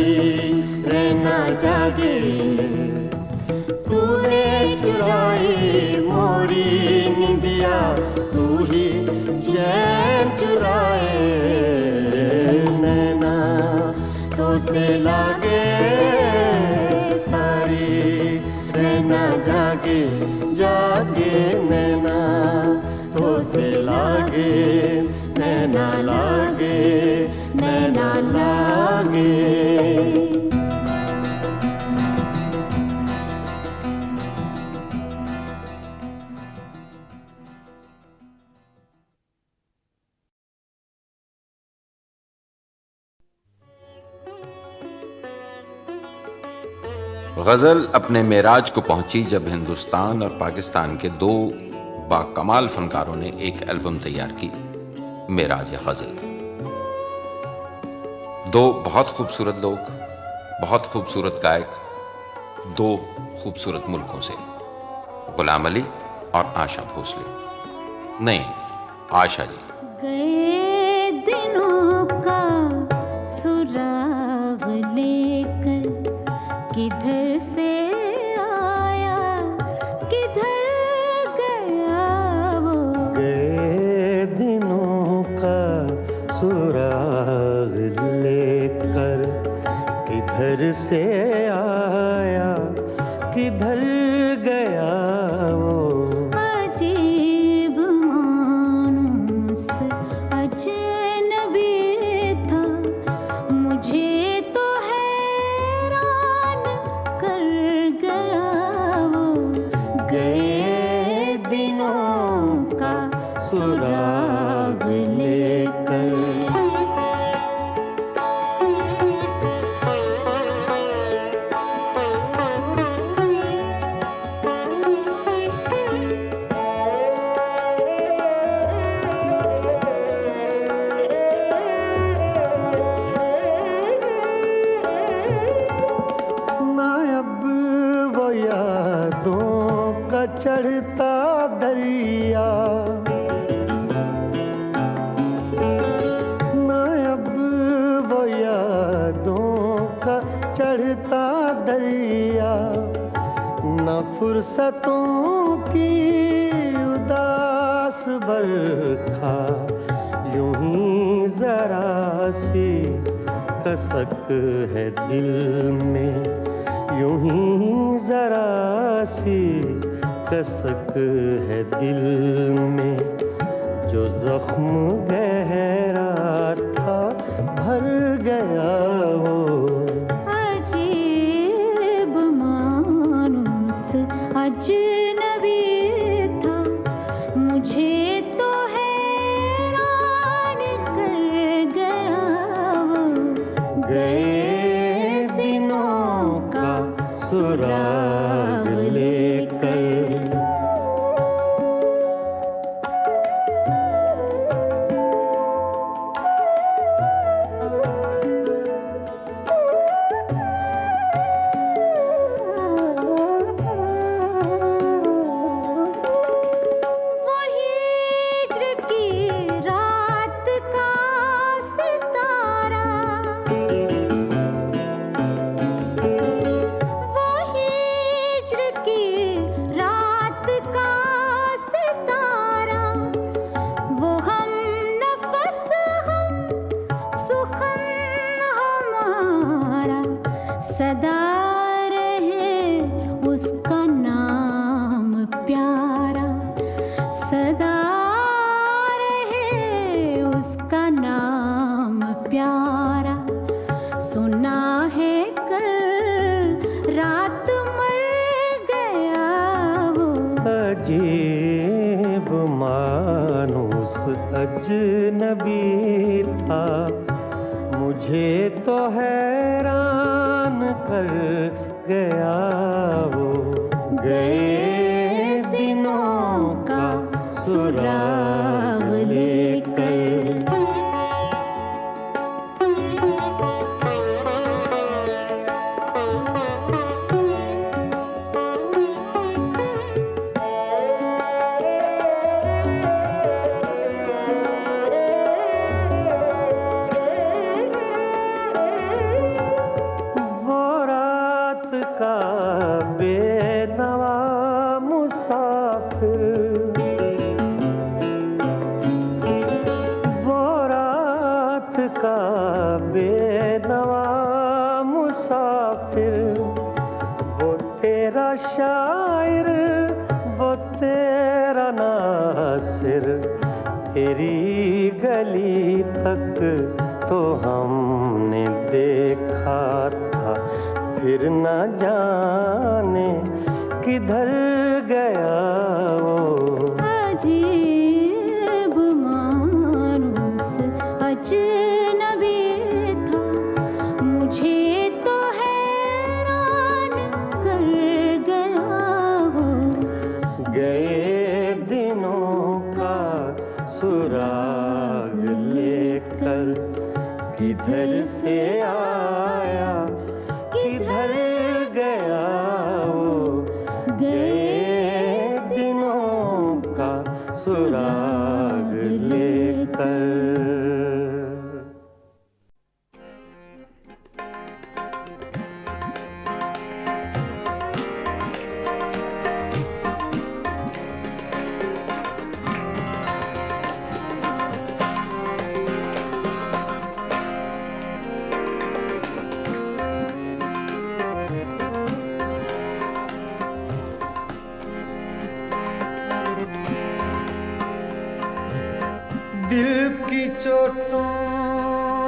रहना जागे तूने चुराई मोरी निंदिया तू ही चैन चुराए से लागे सारी नैना जागे जागे नैना तो से लागे नैना लागे नैना लागे। गज़ल अपने मेराज को पहुंची जब हिंदुस्तान और पाकिस्तान के दो बाकमाल फनकारों ने एक एल्बम तैयार की, मेराज गज़ल। दो बहुत खूबसूरत लोग, बहुत खूबसूरत गायक, दो खूबसूरत मुल्कों से, गुलाम अली और आशा भोसले। नहीं, आशा जी। गए दिनों का सुराग लेकर किधर से आया किधर गया वो। गए दिनों का सुराग लेकर किधर से आया किधर गया वो। अजीब मानूस अजनबी था, मुझे तो हैरान कर गया वो। गए दिनों का सुराग लेकर। चढ़ता दरिया ना अब वो यादों का चढ़ता दरिया, न फुर्सतों की उदास बरखा, यूं ही जरा सी कसक है दिल में, यूं ही जरा सी कसक है दिल में। जो जख्म गहरा था भर गया वो। अजीब मानूस अजनबी था, मुझे तो हैरान कर गया वो। गए दिनों का सुराग लेकर। सदा रहे उसका नाम प्यारा, सदा रहे उसका नाम प्यारा। सुना है कल रात मर गया वो। अजीब मानूस अजनबी था, मुझे तो हैरान कर गया वो। गए दिनों का सुराग लेकर। बेनवा मुसाफिर सिर तेरी गली तक तो हमने देखा था, फिर न जाने किधर गया वो। अजीब मानुस अजनबी था, मुझे तो हैरान कर गया वो। गए दिनों का सुराग लेकर किधर से आया किधर गया वो। गए दिनों का सुराग लेकर। दिल की चोटों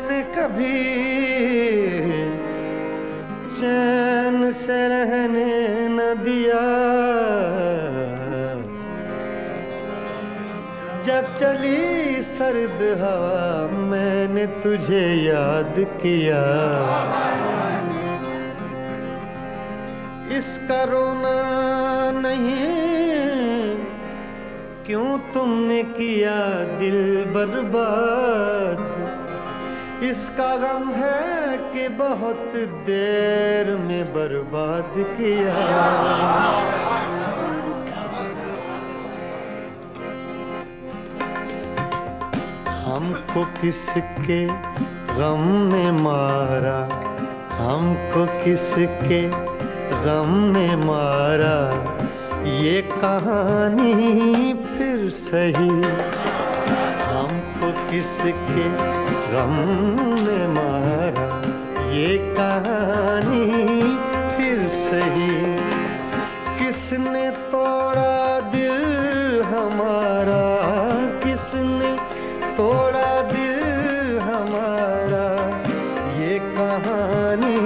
ने कभी चैन से रहने न दिया, जब चली सर्द हवा मैंने तुझे याद किया। इसका रोना नहीं क्यों तुमने किया दिल बर्बाद, इसका गम है कि बहुत देर में बर्बाद किया। हमको किसके गम ने मारा, हमको किसके गम ने मारा, ये कहानी फिर सही। हमको किसके गम ने मारा, ये कहानी फिर सही। किसने तोड़ा दिल हमारा, किसने तोड़ा दिल हमारा, ये कहानी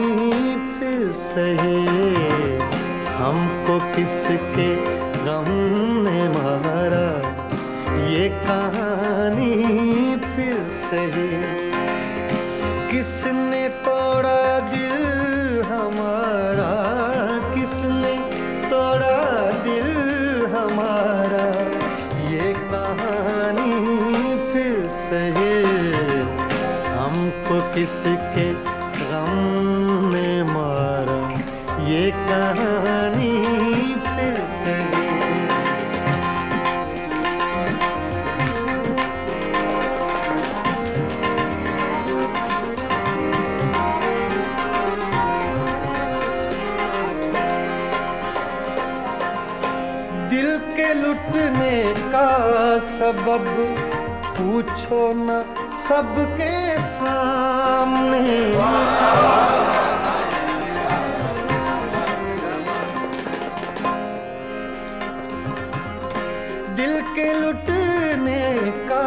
फिर सही। हमको किसके गम ने मारा, ये कहानी फिर सही। किसने तोड़ा दिल हमारा, किसने तोड़ा दिल हमारा, ये कहानी फिर सही। हमको किसके गम ने मारा, ये कहानी फिर सही। दिल के लुटने का सबब पूछो न सबके सामने। दिल के लुटने का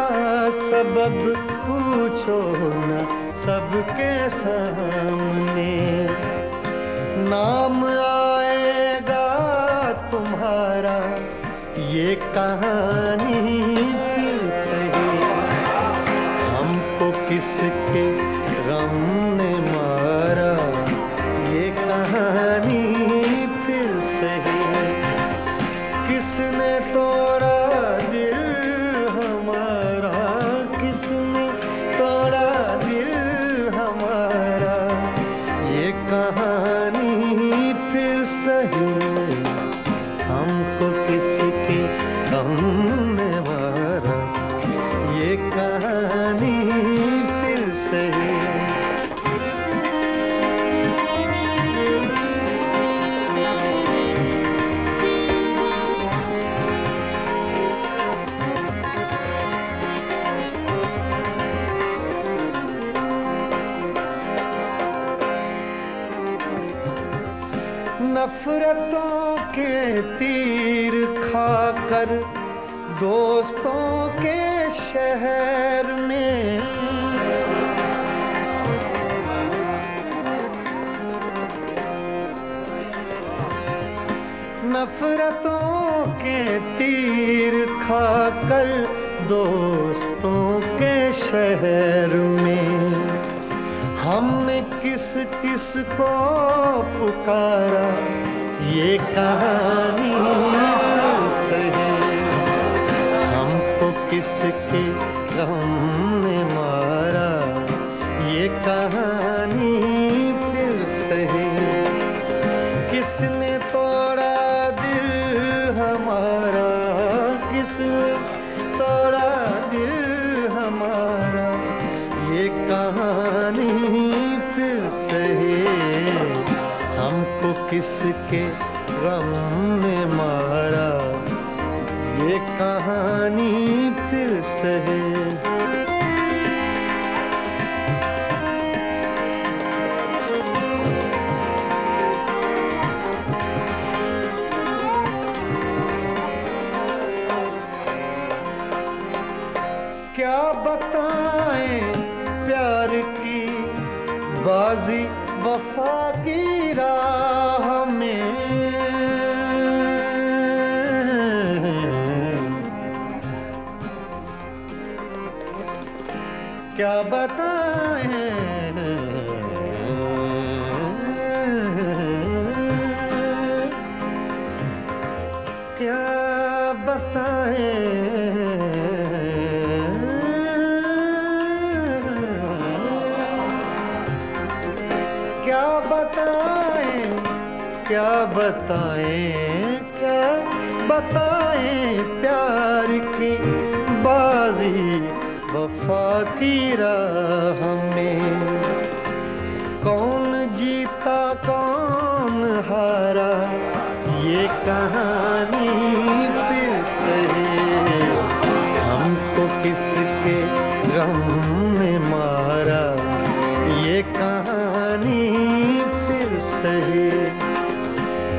सबब पूछो न सबके सामने। नाम आएगा तुम्हारा, ये कहानी फिर सही। हमको किसके गम ने मारा, ये कहानी फिर सही। किसने तोड़ा दिल हमारा, किसने तोड़ा दिल हमारा, ये कहानी फिर सही। हमको किसके गम ने मारा, ये कहानी फिर सही। नफरतों के तीर खाकर दोस्तों के शहर में नफरतों के तीर खाकर दोस्तों के शहर में हमने किस किस को पुकारा, ये कहानी सही हमको किसके गम ने मारा, ये कहानी फिर सही किसने तोड़ा दिल हमारा, किसने तोड़ा दिल हमारा, ये कहानी फिर सही हमको किसके गम ने मारा, ये कहानी फिर सही। क्या बताएं प्यार की बाजी वफा की राह में, क्या बताएं क्या बताएं क्या बताएं क्या बताएं क्या बताएं प्यार की बाजी वफा की राह में, कौन जीता कौन हारा, ये कहानी फिर सही हमको किसके गम ने मारा, ये कहानी फिर सही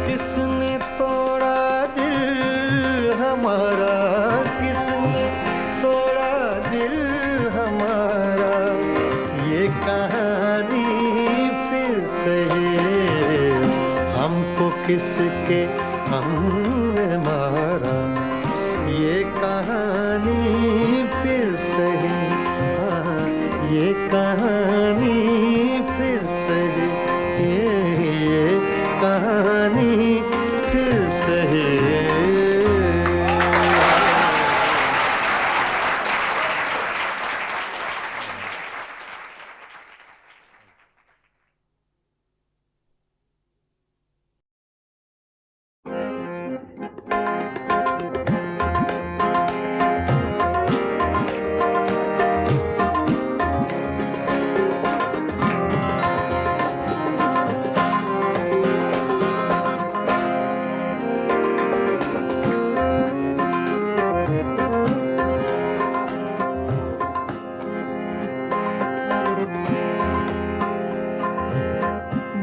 किसने तोड़ा दिल हमारा, किसने तोड़ा दिल हमारा, ये कहानी फिर सही हमको किसके हमने मारा, ये कहानी फिर सही, हाँ ये कहानी फिर सही, ये कहानी फिर सही।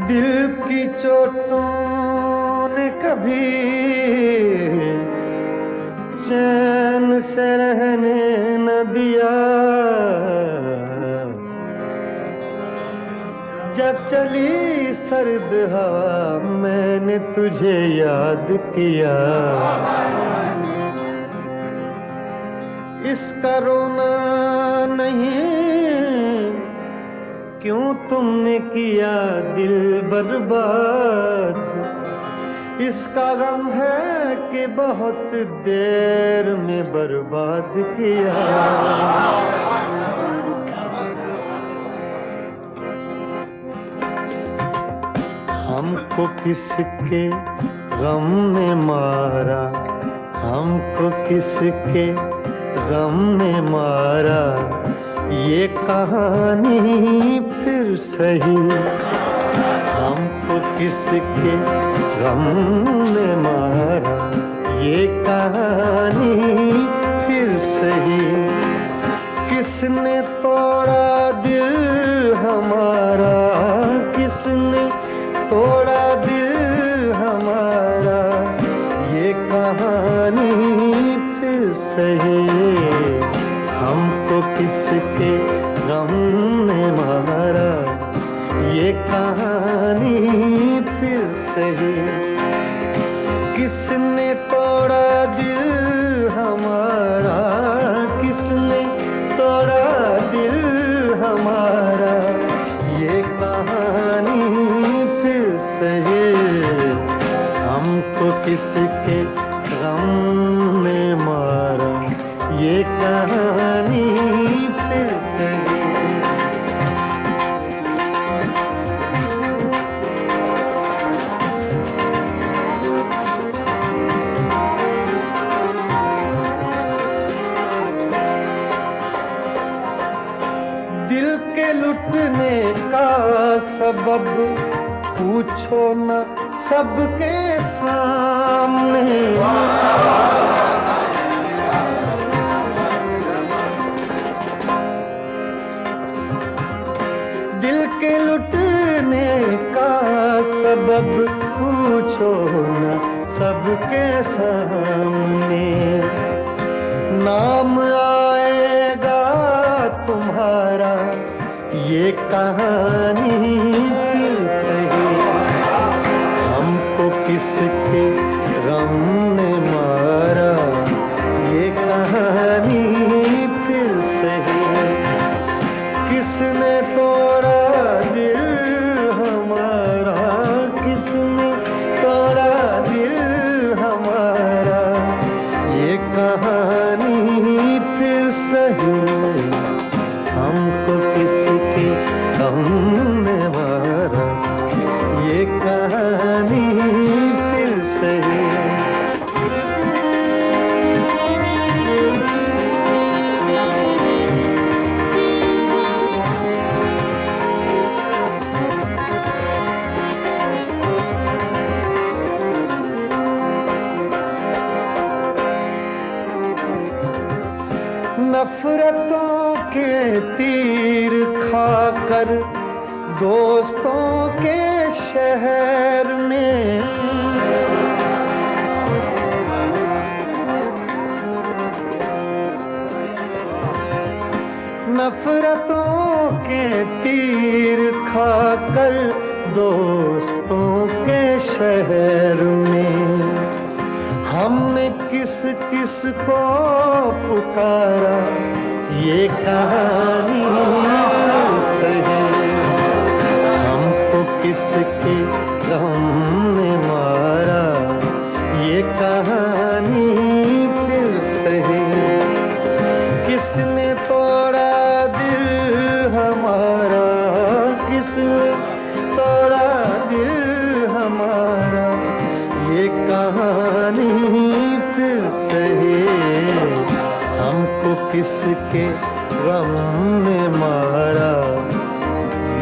दिल की चोटों ने कभी चैन से रहने न दिया, जब चली सर्द हवा मैंने तुझे याद किया, इसका रोना नहीं क्यों तुमने किया दिल बर्बाद, इसका गम है कि बहुत देर में बर्बाद किया। हमको किसके गम ने मारा, हमको किसके गम ने मारा, ये कहानी फिर सही हमको किसके गम ने मारा, ये कहानी फिर सही किसने तोड़ा दिल हमारा, किसने तोड़ा दिल हमारा, ये कहानी फिर सही किसके गम ने मारा, ये कहानी फिर सही। किसने तोड़ा दिल हमारा, किसने तोड़ा दिल हमारा, ये कहानी फिर सही। हमको किसके गम ने मारा, ये कहानी फिर सही। दिल के लुटने का सबब पूछो न सबके सामने। दिल के लुटने का सबब पूछो न सबके सामने। नाम आएगा तुम्हारा, ये कहानी फिर सही। हमको किसके गम ने मारा, ये कहानी फिर सही। किसने तोड़ा दिल हमारा, किसने तोड़ा दिल हमारा, ये कहानी फिर सही। हमको किसके गम ने मारा, ये कहानी फिर सही। नफरतों के तीर खाकर दोस्तों के शहर में, नफरतों के तीर खाकर दोस्तों के शहर में। हमने किस किस को पुकारा, ये कहानी फिर सही। हमको किसके गम ने मारा, ये कहानी फिर सही। किसने तोड़ा दिल हमारा, किसने तोड़ा दिल हमारा, ये कहानी फिर सही। हमको किसके गम ने मारा,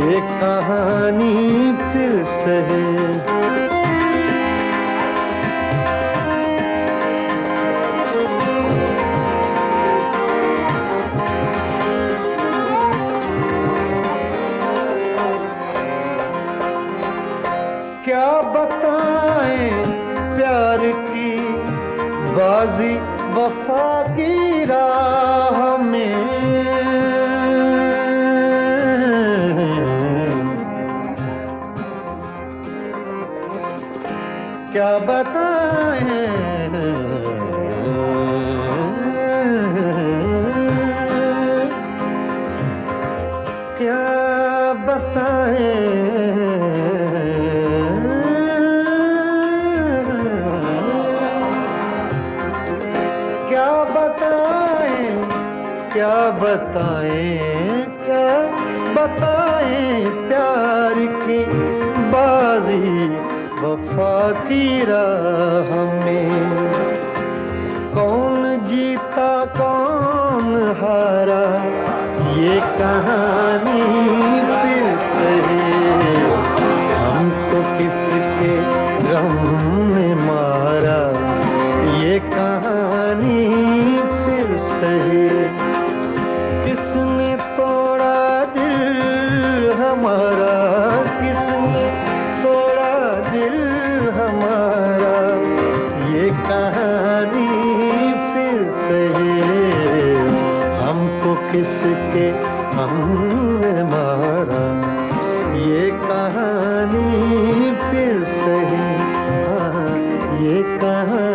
ये कहानी फिर सही। क्या बताएं प्यार की बाजी वफा की राह में। क्या बताएं, क्या बताएं, क्या बताएं, क्या बताएं, क्या बताएं प्यार की बाजी वफा की राह में। कौन जीता कौन हारा, ये कहानी फिर सही। हमको किसके गम ने मारा, ये कहानी फिर सही। किसने तोड़ा दिल हमारा, किसने तोड़ा दिल हमारा, ये कहानी फिर सही। हमको किसके हमने मारा, ये कहानी फिर सही, हाँ ये कहानी